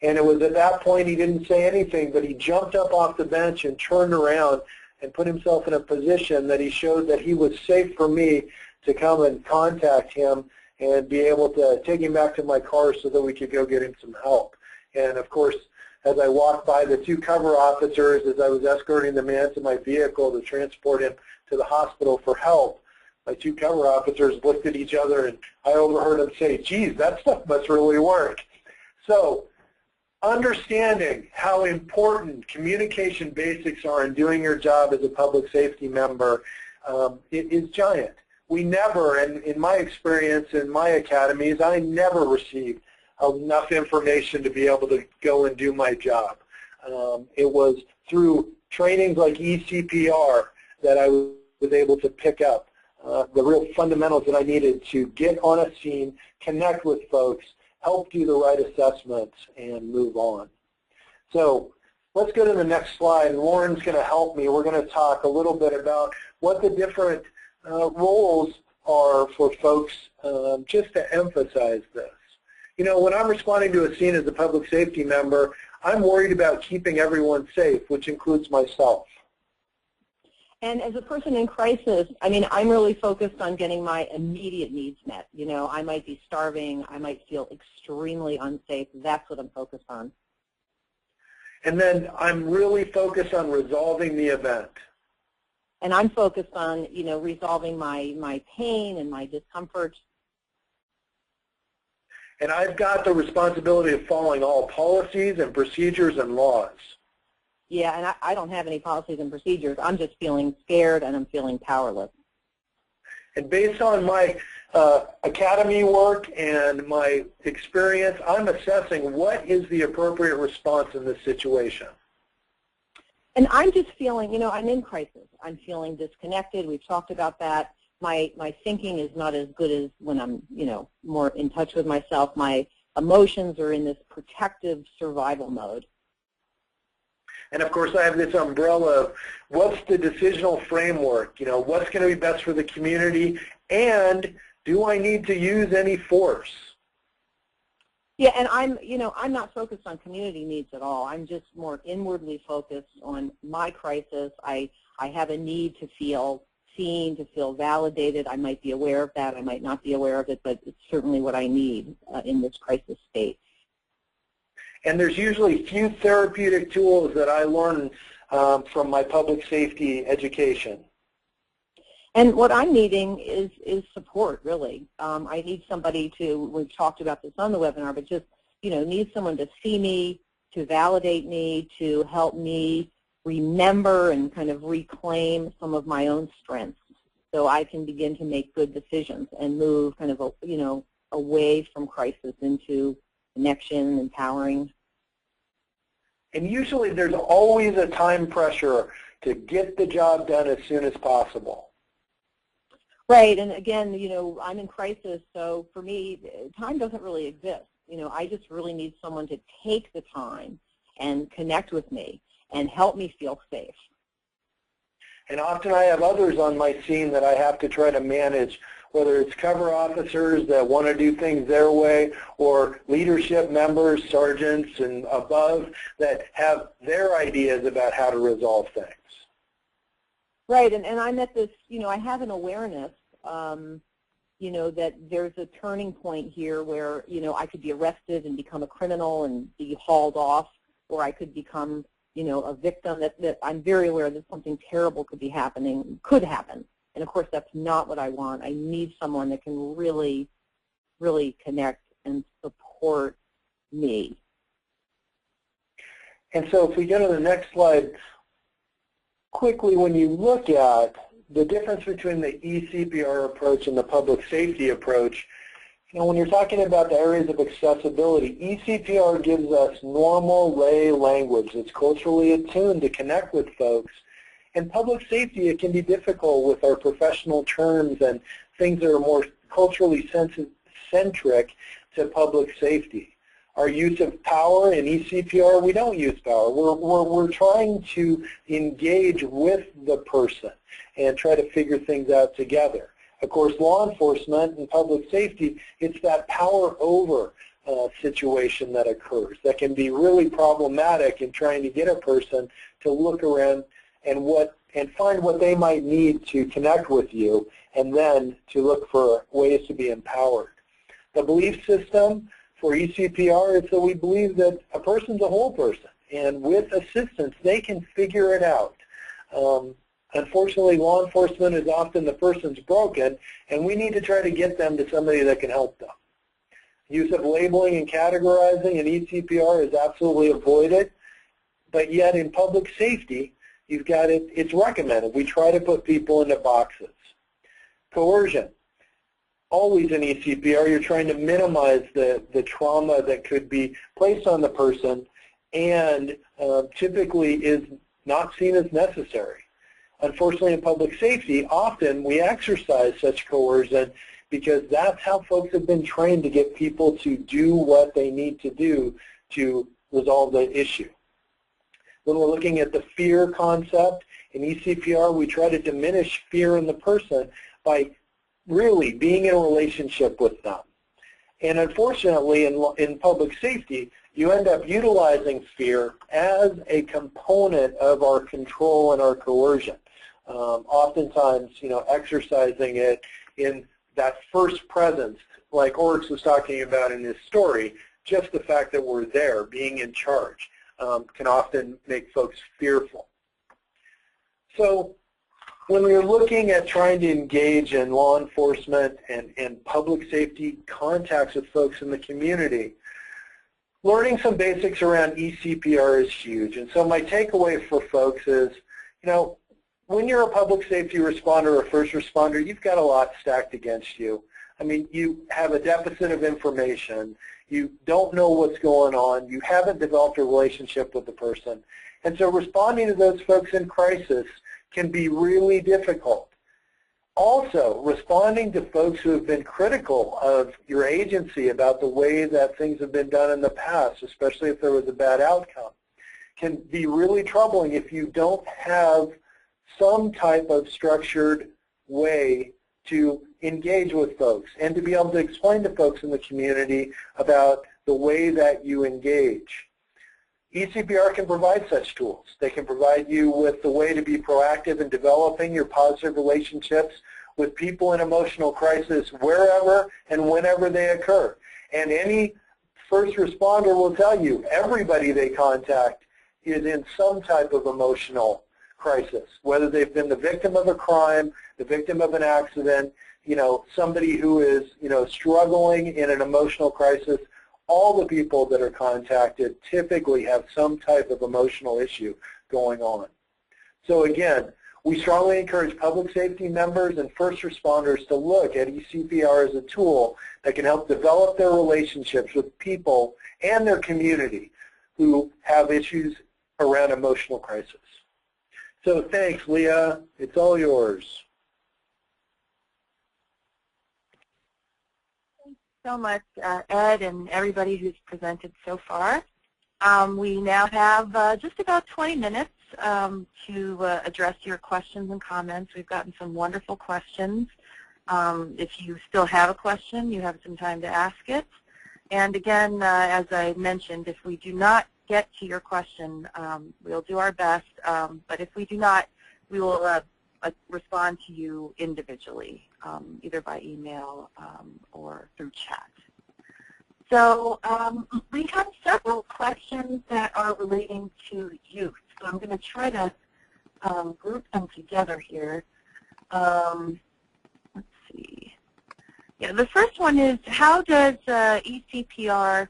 And it was at that point he didn't say anything, but he jumped up off the bench and turned around and put himself in a position that he showed that he was safe for me to come and contact him and be able to take him back to my car so that we could go get him some help. And of course, as I walked by the two cover officers, as I was escorting the man to my vehicle to transport him to the hospital for help, my two cover officers looked at each other, and I overheard them say, geez, that stuff must really work. So understanding how important communication basics are in doing your job as a public safety member is giant. We never, and in my experience in my academies, I never received enough information to be able to go and do my job. It was through trainings like eCPR that I was able to pick up the real fundamentals that I needed to get on a scene, connect with folks, help do the right assessments and move on. So let's go to the next slide, and Lauren's going to help me. We're going to talk a little bit about what the different roles are for folks, just to emphasize this. You know, when I'm responding to a scene as a public safety member, I'm worried about keeping everyone safe, which includes myself. And as a person in crisis, I mean, I'm really focused on getting my immediate needs met. You know, I might be starving. I might feel extremely unsafe. That's what I'm focused on. And then I'm really focused on resolving the event. And I'm focused on, you know, resolving my pain and my discomfort. And I've got the responsibility of following all policies and procedures and laws. Yeah, and I don't have any policies and procedures. I'm just feeling scared and I'm feeling powerless. And based on my academy work and my experience, I'm assessing what is the appropriate response in this situation. And I'm just feeling, you know, I'm in crisis. I'm feeling disconnected. We've talked about that. My thinking is not as good as when I'm, you know, more in touch with myself. My emotions are in this protective survival mode. And of course, I have this umbrella of what's the decisional framework, you know, what's going to be best for the community, and do I need to use any force? Yeah, and I'm, you know, I'm not focused on community needs at all. I'm just more inwardly focused on my crisis. I have a need to feel seen, to feel validated. I might be aware of that. I might not be aware of it, but it's certainly what I need in this crisis state. And there's usually few therapeutic tools that I learn from my public safety education. And what I'm needing is support, really. I need somebody to, we've talked about this on the webinar, but just, you know, need someone to see me, to validate me, to help me remember and kind of reclaim some of my own strengths so I can begin to make good decisions and move kind of, you know, away from crisis into connection, empowering. And usually there's always a time pressure to get the job done as soon as possible. Right, and again, you know, I'm in crisis, so for me, time doesn't really exist. You know, I just really need someone to take the time and connect with me and help me feel safe. And often I have others on my scene that I have to try to manage, whether it's cover officers that want to do things their way or leadership members, sergeants and above that have their ideas about how to resolve things. Right, and I'm at this, you know, I have an awareness, you know, that there's a turning point here where, you know, I could be arrested and become a criminal and be hauled off, or I could become, you know, a victim that I'm very aware that something terrible could happen. And of course, that's not what I want. I need someone that can really, really connect and support me. And so if we go to the next slide, quickly, when you look at the difference between the eCPR approach and the public safety approach, you know, when you're talking about the areas of accessibility, eCPR gives us normal lay language that's culturally attuned to connect with folks. In public safety, it can be difficult with our professional terms and things that are more culturally centric to public safety. Our use of power in eCPR, we don't use power. We're trying to engage with the person and try to figure things out together. Of course, law enforcement and public safety, it's that power over situation that occurs that can be really problematic in trying to get a person to look around and find what they might need to connect with you and then to look for ways to be empowered. The belief system for eCPR is that we believe that a person's a whole person, and with assistance they can figure it out. Unfortunately, law enforcement is often the person's broken, and we need to try to get them to somebody that can help them. Use of labeling and categorizing in eCPR is absolutely avoided, but yet in public safety, you've got it, it's recommended. We try to put people into boxes. Coercion. Always in eCPR, you're trying to minimize the trauma that could be placed on the person and typically is not seen as necessary. Unfortunately, in public safety, often we exercise such coercion because that's how folks have been trained to get people to do what they need to do to resolve the issue. When we're looking at the fear concept in eCPR, we try to diminish fear in the person by really being in a relationship with them. And unfortunately, in public safety, you end up utilizing fear as a component of our control and our coercion. Oftentimes, exercising it in that first presence, like Oryx was talking about in his story, just the fact that we're there, being in charge, can often make folks fearful. So when we're looking at trying to engage in law enforcement and public safety contacts with folks in the community, learning some basics around eCPR is huge. And so my takeaway for folks is, when you're a public safety responder or first responder, you've got a lot stacked against you. I mean, you have a deficit of information. You don't know what's going on. You haven't developed a relationship with the person. And so responding to those folks in crisis can be really difficult. Also, responding to folks who have been critical of your agency about the way that things have been done in the past, especially if there was a bad outcome, can be really troubling if you don't have some type of structured way to engage with folks and to be able to explain to folks in the community about the way that you engage. eCPR can provide such tools. They can provide you with the way to be proactive in developing your positive relationships with people in emotional crisis wherever and whenever they occur. And any first responder will tell you everybody they contact is in some type of emotional crisis, whether they've been the victim of a crime, the victim of an accident, somebody who is, struggling in an emotional crisis. All the people that are contacted typically have some type of emotional issue going on. So again, we strongly encourage public safety members and first responders to look at eCPR as a tool that can help develop their relationships with people and their community who have issues around emotional crisis. So thanks, Leah. It's all yours. Thanks so much, Ed, and everybody who's presented so far. We now have just about 20 minutes to address your questions and comments. We've gotten some wonderful questions. If you still have a question, you have some time to ask it. And again, as I mentioned, if we do not get to your question, we'll do our best. But if we do not, we will respond to you individually, either by email or through chat. So we have several questions that are relating to youth. So I'm going to try to group them together here. Let's see. Yeah, the first one is, how does eCPR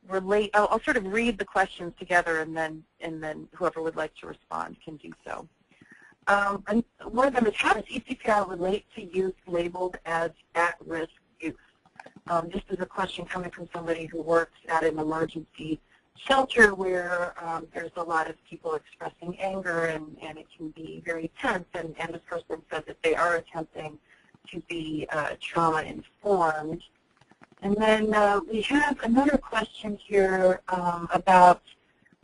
relate? I'll sort of read the questions together, and then whoever would like to respond can do so. And one of them is, how does eCPR relate to youth labeled as at-risk youth? This is a question coming from somebody who works at an emergency shelter where there's a lot of people expressing anger, and it can be very tense, and this person says that they are attempting to be trauma-informed. And then we have another question here about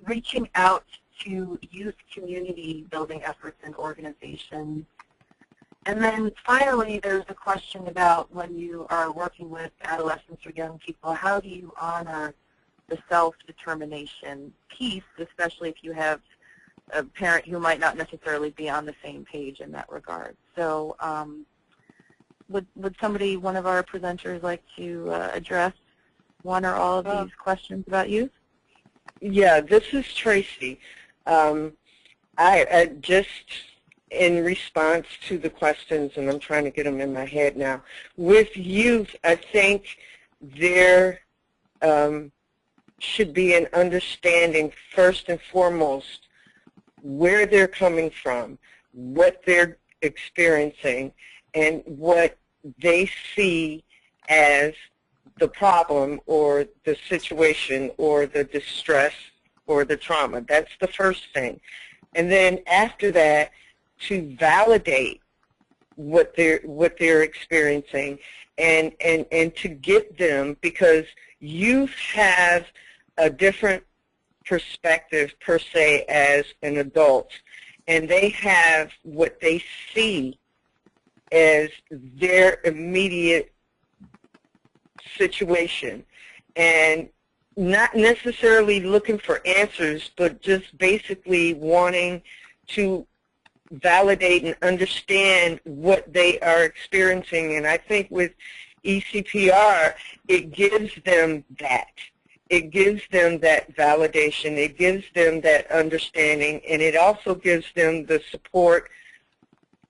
reaching out to youth community building efforts and organizations. And then finally, there's a question about when you are working with adolescents or young people, how do you honor the self-determination piece, especially if you have a parent who might not necessarily be on the same page in that regard. So would somebody, one of our presenters, like to address one or all of these questions about youth? Yeah, this is Tracy. I just, in response to the questions, and I'm trying to get them in my head now, with youth, I think there should be an understanding, first and foremost, where they're coming from, what they're experiencing, and what they see as the problem or the situation or the distress or the trauma. That's the first thing. And then after that, to validate what they're experiencing and to get them, because youth have a different perspective per se as an adult, and they have what they see as their immediate situation, and not necessarily looking for answers, but just basically wanting to validate and understand what they are experiencing. And I think with eCPR, it gives them that. It gives them that validation. It gives them that understanding, and it also gives them the support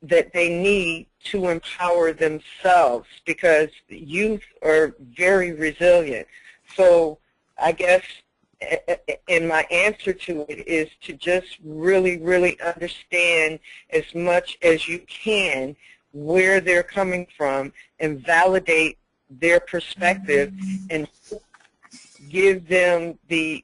that they need to empower themselves, because youth are very resilient. So I guess and my answer to it is to just really, really understand as much as you can where they're coming from and validate their perspective and give them the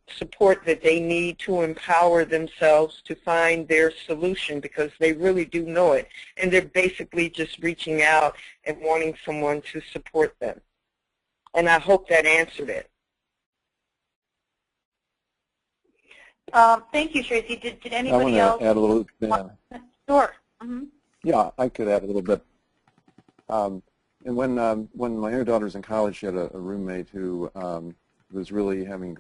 support that they need to empower themselves to find their solution, because they really do know it, and they're basically just reaching out and wanting someone to support them. And I hope that answered it. Thank you, Tracy. Did anybody else? I want to add a little bit. Sure. Mm-hmm. Yeah, I could add a little bit. And when my younger daughter was in college, she had a roommate who was really having a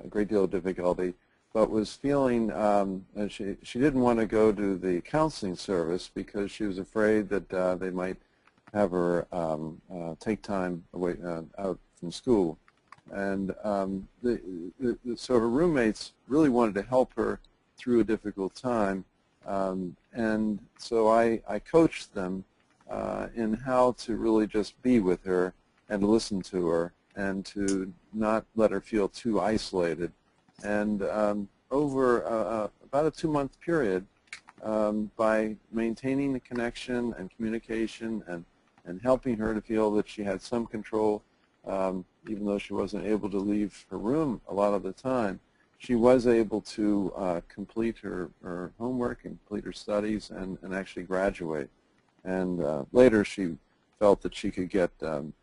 great deal of difficulty, but was feeling, and she didn't want to go to the counseling service because she was afraid that they might have her take time away out from school. And so her roommates really wanted to help her through a difficult time, and so I coached them in how to really just be with her and to listen to her and to not let her feel too isolated. And over about a 2-month period, by maintaining the connection and communication and helping her to feel that she had some control, even though she wasn't able to leave her room a lot of the time, she was able to complete her homework and complete her studies and actually graduate. And later she felt that she could get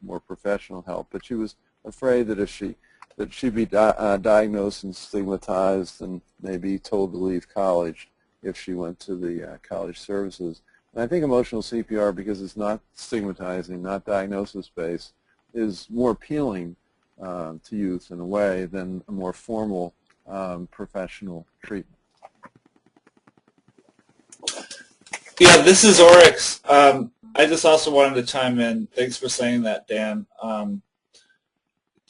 more professional help, but she was afraid that she'd be diagnosed and stigmatized and maybe told to leave college if she went to the college services. And I think emotional CPR, because it's not stigmatizing, not diagnosis-based, is more appealing to youth in a way than a more formal professional treatment. Yeah, this is Oryx. I just also wanted to chime in. Thanks for saying that, Dan.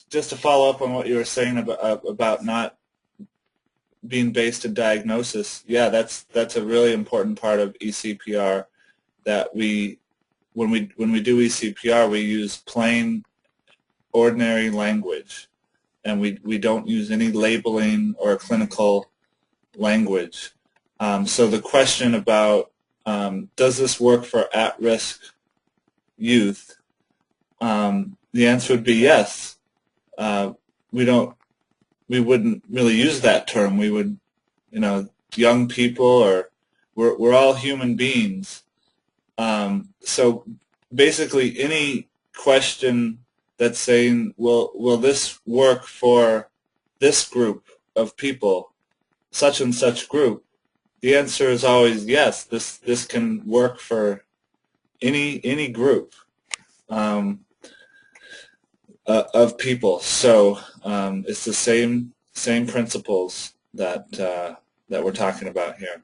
Just to follow up on what you were saying about not being based in diagnosis, yeah, that's a really important part of eCPR. That when we do eCPR, we use plain, ordinary language, and we don't use any labeling or clinical language. So the question about does this work for at-risk youth? The answer would be yes. We wouldn't really use that term. We would, young people, or we're all human beings. So basically, any question that's saying, will this work for this group of people, such and such group? The answer is always yes. This can work for any group of people. So it's the same principles that we're talking about here.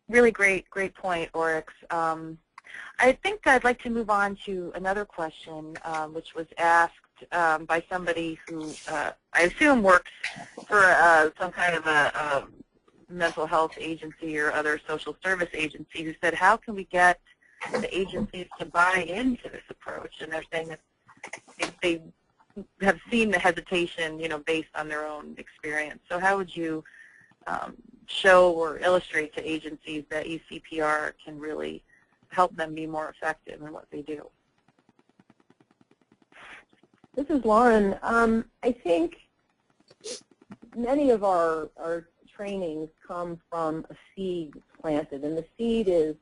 Really great point, Oryx. I think I'd like to move on to another question, which was asked by somebody who I assume works for some kind of a mental health agency or other social service agency, who said, how can we get the agencies to buy into this approach? And they're saying that they have seen the hesitation, based on their own experience. So how would you show or illustrate to agencies that eCPR can really help them be more effective in what they do? This is Lauren. I think many of our trainings come from a seed planted, and the seed is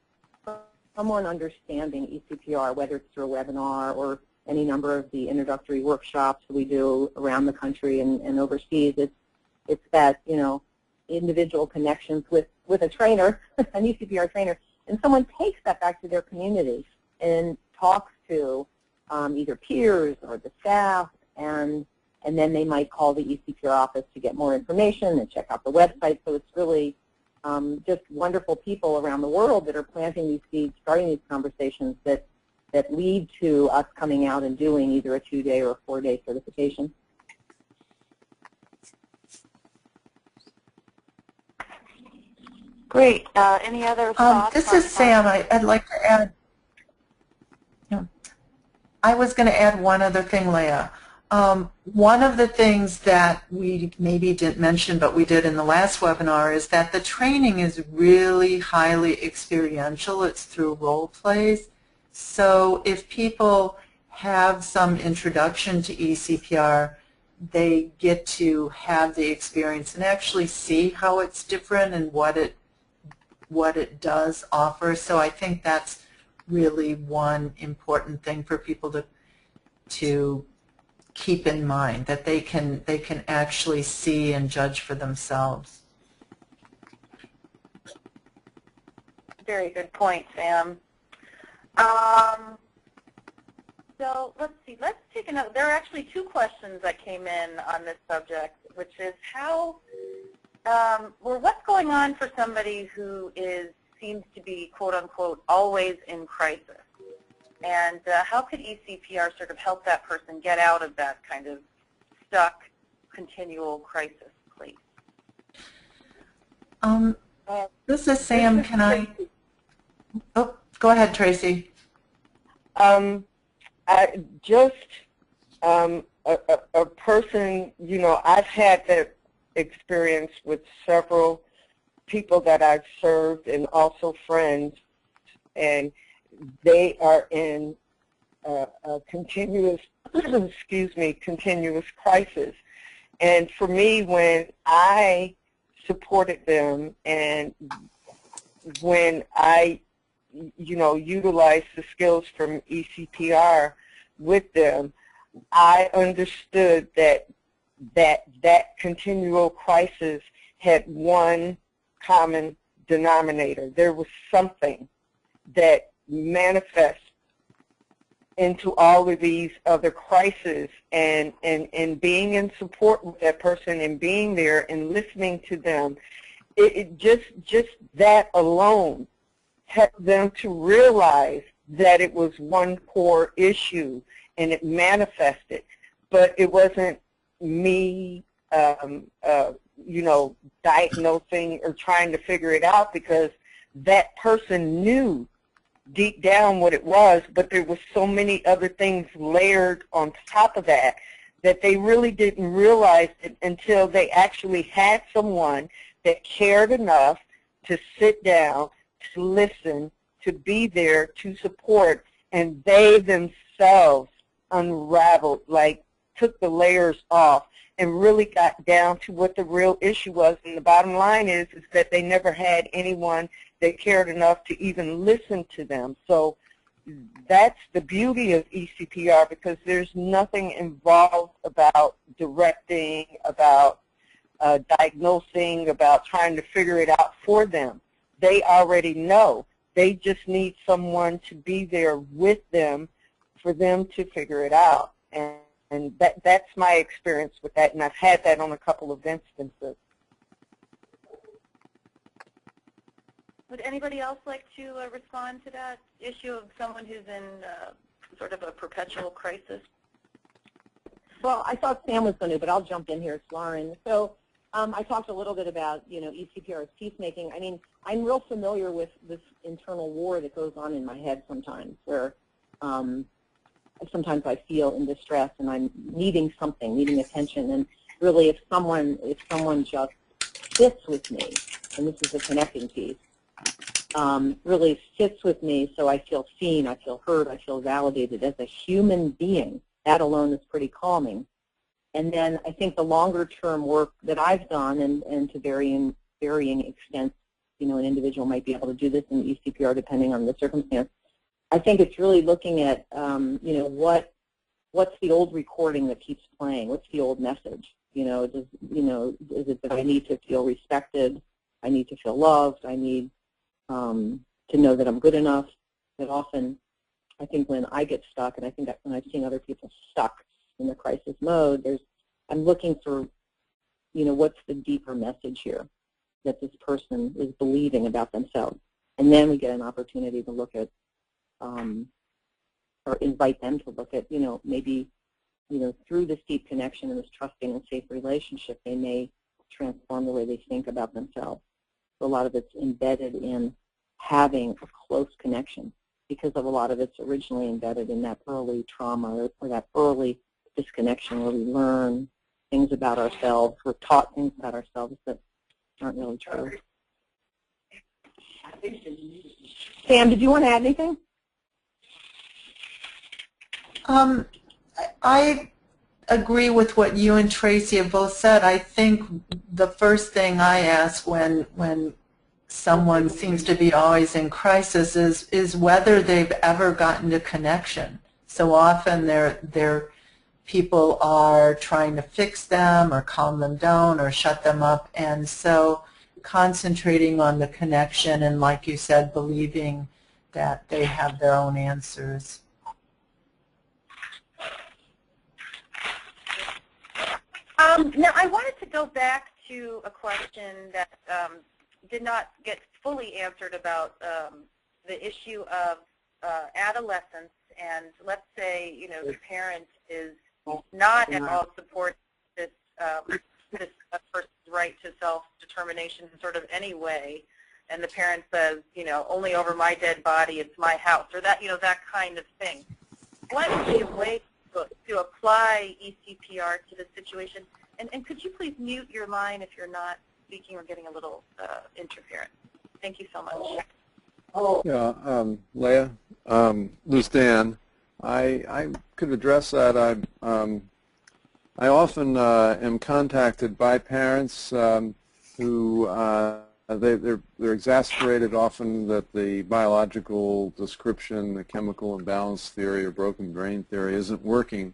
someone understanding eCPR, whether it's through a webinar or any number of the introductory workshops we do around the country and overseas, it's that, you know, individual connections with a trainer, an eCPR trainer, and someone takes that back to their community and talks to either peers or the staff, and then they might call the eCPR office to get more information and check out the website. So it's really just wonderful people around the world that are planting these seeds, starting these conversations that lead to us coming out and doing either a 2-day or a 4-day certification. Great. Any other thoughts? This is Sam. I'd like to add. I was going to add one other thing, Leah. One of the things that we maybe didn't mention, but we did in the last webinar, is that the training is really highly experiential. It's through role plays. So if people have some introduction to eCPR, they get to have the experience and actually see how it's different and what it does offer. So I think that's really one important thing for people to keep in mind, that they can actually see and judge for themselves. Very good point, Sam. So let's see. Let's take another. There are actually 2 questions that came in on this subject, which is how, or what's going on for somebody who seems to be, quote unquote, always in crisis, and how could eCPR sort of help that person get out of that kind of stuck, continual crisis place? This is Sam. Can I? Oh, go ahead, Tracy. A person, you know, I've had that experience with several people that I've served and also friends, and they are in a continuous, continuous crisis. And for me, when I supported them and when I, you know, utilized the skills from eCPR with them, I understood that continual crisis had one common denominator. There was something that manifests into all of these other crises, and being in support with that person and being there and listening to them, it just that alone helped them to realize that it was one core issue and it manifested. But it wasn't me you know, diagnosing or trying to figure it out, because that person knew deep down what it was, but there was so many other things layered on top of that that they really didn't realize it until they actually had someone that cared enough to sit down, to listen, to be there, to support, and they themselves unraveled, like took the layers off and really got down to what the real issue was. And the bottom line is that they never had anyone that cared enough to even listen to them. So that's the beauty of eCPR, because there's nothing involved about directing, about diagnosing, about trying to figure it out for them. They already know. They just need someone to be there with them for them to figure it out. And that's my experience with that, and I've had that on a couple of instances. Would anybody else like to respond to that issue of someone who's in sort of a perpetual crisis? Well, I thought Sam was going to, but I'll jump in here. It's Lauren. So I talked a little bit about, you know, eCPR as peacemaking. I mean, I'm real familiar with this internal war that goes on in my head sometimes, where sometimes I feel in distress and I'm needing something, needing attention. And really, if someone just sits with me, and this is the connecting piece, really sits with me so I feel seen, I feel heard, I feel validated as a human being, that alone is pretty calming. And then I think the longer term work that I've done, and to varying extents, an individual might be able to do this in eCPR depending on the circumstance. I think it's really looking at, what's the old recording that keeps playing? What's the old message? Is it that I need to feel respected? I need to feel loved. I need to know that I'm good enough. That often, I think when I get stuck, and I think that when I've seen other people stuck in the crisis mode, I'm looking for, what's the deeper message here that this person is believing about themselves. And then we get an opportunity to look at, or invite them to look at, maybe, through this deep connection and this trusting and safe relationship, they may transform the way they think about themselves. So a lot of it's embedded in having a close connection, because of a lot of it's originally embedded in that early trauma or that early disconnection where we learn things about ourselves, we're taught things about ourselves that aren't really true. Sam, did you want to add anything? I agree with what you and Tracy have both said. I think the first thing I ask when someone seems to be always in crisis is whether they've ever gotten to connection. So often people are trying to fix them or calm them down or shut them up, and so concentrating on the connection and, like you said, believing that they have their own answers. Now, I wanted to go back to a question that did not get fully answered about the issue of adolescence, and let's say, the parent is not at all supporting this person's right to self-determination in sort of any way, and the parent says, only over my dead body, it's my house, or that, that kind of thing. What would be a way to apply eCPR to this situation? And could you please mute your line if you're not speaking or getting a little interference? Thank you so much. Yeah, Leah, this is Dan. I could address that. I often am contacted by parents who they're exasperated often that the biological description, the chemical imbalance theory or broken brain theory isn't working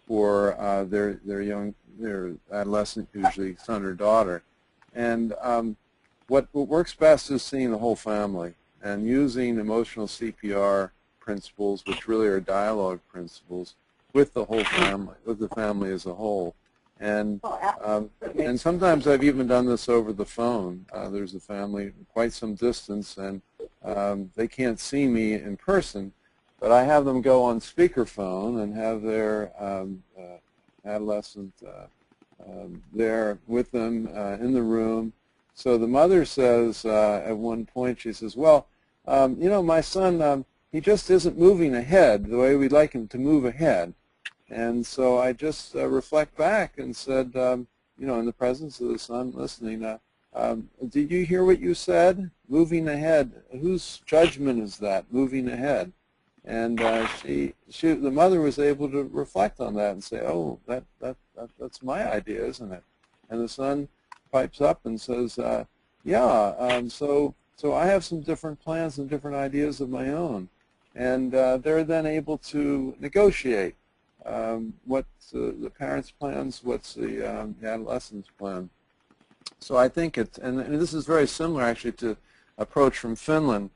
for their adolescent, usually son or daughter. And what works best is seeing the whole family and using emotional CPR principles, which really are dialogue principles, with the whole family, with the family as a whole. And sometimes I've even done this over the phone. There's a family quite some distance, and they can't see me in person, but I have them go on speakerphone and have their adolescent there with them in the room. So the mother says at one point, she says, well, my son, he just isn't moving ahead the way we'd like him to move ahead. And so I just reflect back and said, in the presence of the son listening, did you hear what you said? Moving ahead. Whose judgment is that, moving ahead? And the mother was able to reflect on that and say, oh, that's my idea, isn't it? And the son pipes up and says, yeah, so I have some different plans and different ideas of my own. And they're then able to negotiate what's the parents' plans, what's the adolescent's plan. So I think and this is very similar actually to approach from Finland,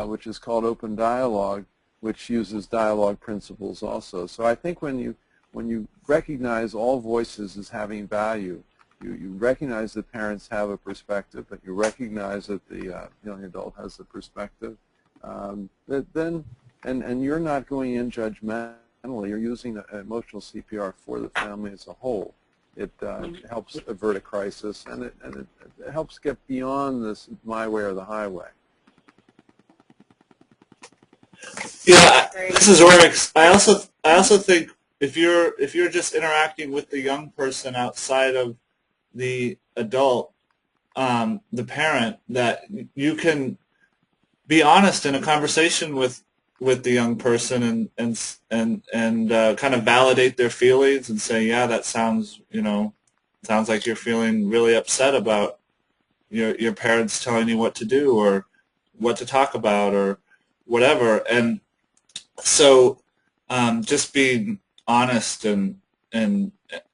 which is called open dialogue, which uses dialogue principles also. So I think when you recognize all voices as having value, you recognize that parents have a perspective, but you recognize that the young adult has a perspective, then you're not going in judgmentally. You're using emotional CPR for the family as a whole. It helps avert a crisis, and it helps get beyond this my way or the highway. Yeah, this is Oryx. I also think if you're just interacting with the young person outside of the adult, the parent, that you can be honest in a conversation with the young person and kind of validate their feelings and say, yeah, that sounds like you're feeling really upset about your parents telling you what to do or what to talk about or whatever. And so just being honest and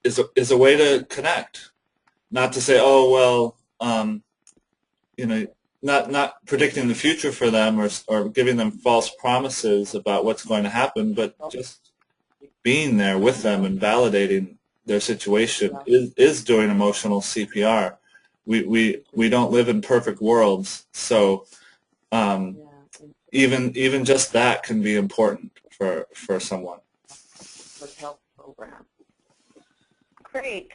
is a way to connect. Not to say, oh well, you know, not predicting the future for them or giving them false promises about what's going to happen, but just being there with them and validating their situation is doing emotional CPR. We don't live in perfect worlds, so even just that can be important for someone. Great.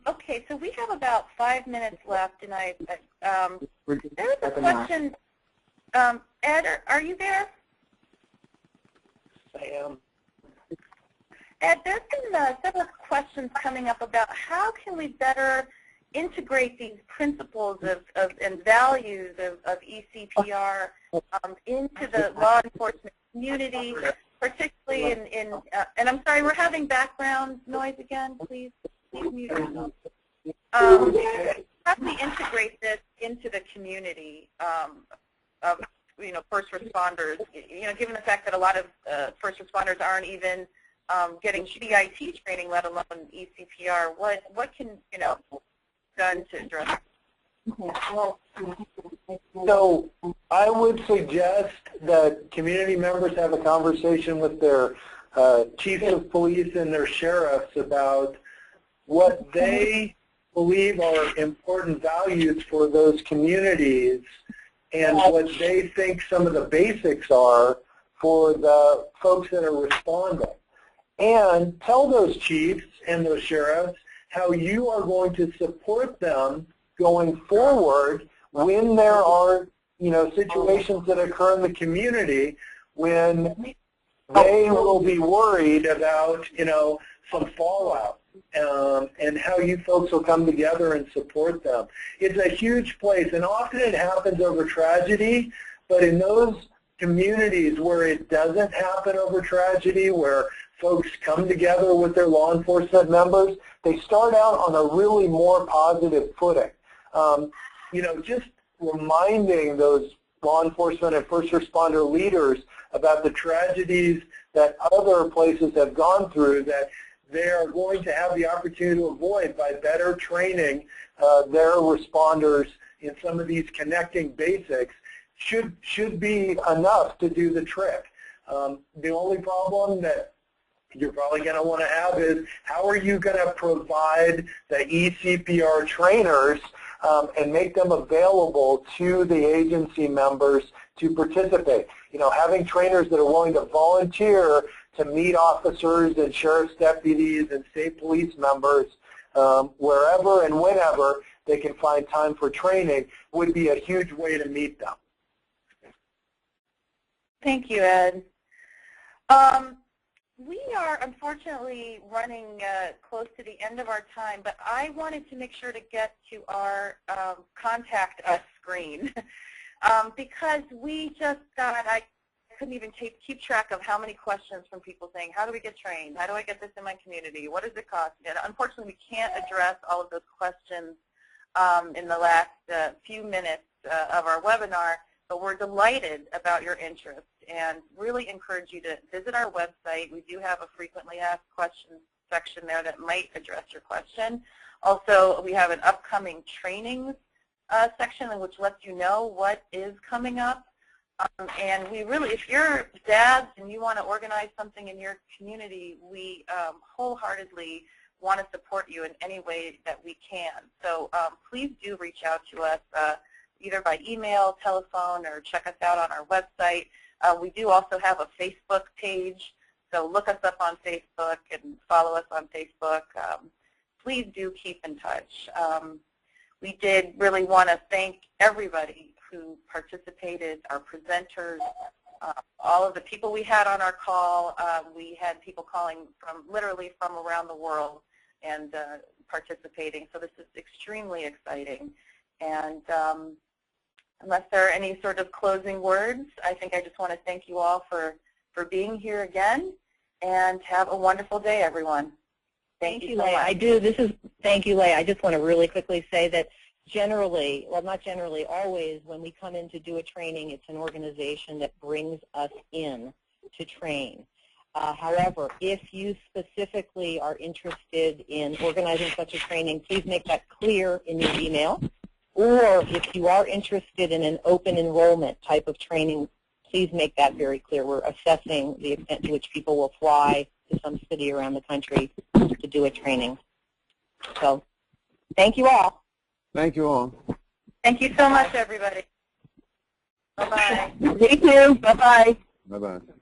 Okay, so we have about 5 minutes left, and there's a question. Ed, are you there? I am. Ed, there's been several questions coming up about how can we better integrate these principles and values of eCPR into the law enforcement community, particularly and I'm sorry, we're having background noise again, please mute yourself. How do we integrate this into the community of first responders? Given the fact that a lot of first responders aren't even getting CIT training, let alone eCPR, what can done to address it? So I would suggest that community members have a conversation with their chiefs of police and their sheriffs about what they believe are important values for those communities and what they think some of the basics are for the folks that are responding. And tell those chiefs and those sheriffs how you are going to support them going forward when there are, situations that occur in the community when they will be worried about, some fallout, and how you folks will come together and support them. It's a huge place, and often it happens over tragedy, but in those communities where it doesn't happen over tragedy, where folks come together with their law enforcement members, they start out on a really more positive footing. Just reminding those law enforcement and first responder leaders about the tragedies that other places have gone through that they are going to have the opportunity to avoid by better training their responders in some of these connecting basics should be enough to do the trick. The only problem that you're probably going to want to have is how are you going to provide the eCPR trainers and make them available to the agency members to participate. Having trainers that are willing to volunteer to meet officers and sheriff's deputies and state police members wherever and whenever they can find time for training would be a huge way to meet them. Thank you, Ed. We are unfortunately running close to the end of our time, but I wanted to make sure to get to our contact us screen because we just got, I couldn't even keep track of how many questions from people saying, how do we get trained? How do I get this in my community? What does it cost? And unfortunately, we can't address all of those questions in the last few minutes of our webinar, but we're delighted about your interest and really encourage you to visit our website. We do have a frequently asked questions section there that might address your question. Also, we have an upcoming trainings section which lets you know what is coming up. And we really, if you're dads and you want to organize something in your community, we wholeheartedly want to support you in any way that we can. So please do reach out to us either by email, telephone, or check us out on our website. We do also have a Facebook page, so look us up on Facebook and follow us on Facebook. Please do keep in touch. We did really want to thank everybody who participated, our presenters, all of the people we had on our call. We had people calling literally from around the world and participating, so this is extremely exciting. And unless there are any sort of closing words, I think I just want to thank you all for being here again, and have a wonderful day, everyone. Thank you, Leigh. so much. Thank you, Leigh. I just want to really quickly say that generally, well, not generally, always, when we come in to do a training, it's an organization that brings us in to train. However, if you specifically are interested in organizing such a training, please make that clear in your email. Or if you are interested in an open enrollment type of training, please make that very clear. We're assessing the extent to which people will fly to some city around the country to do a training. So, thank you all. Thank you all. Thank you so much, everybody. Bye-bye. Thank you. Bye-bye. Bye-bye.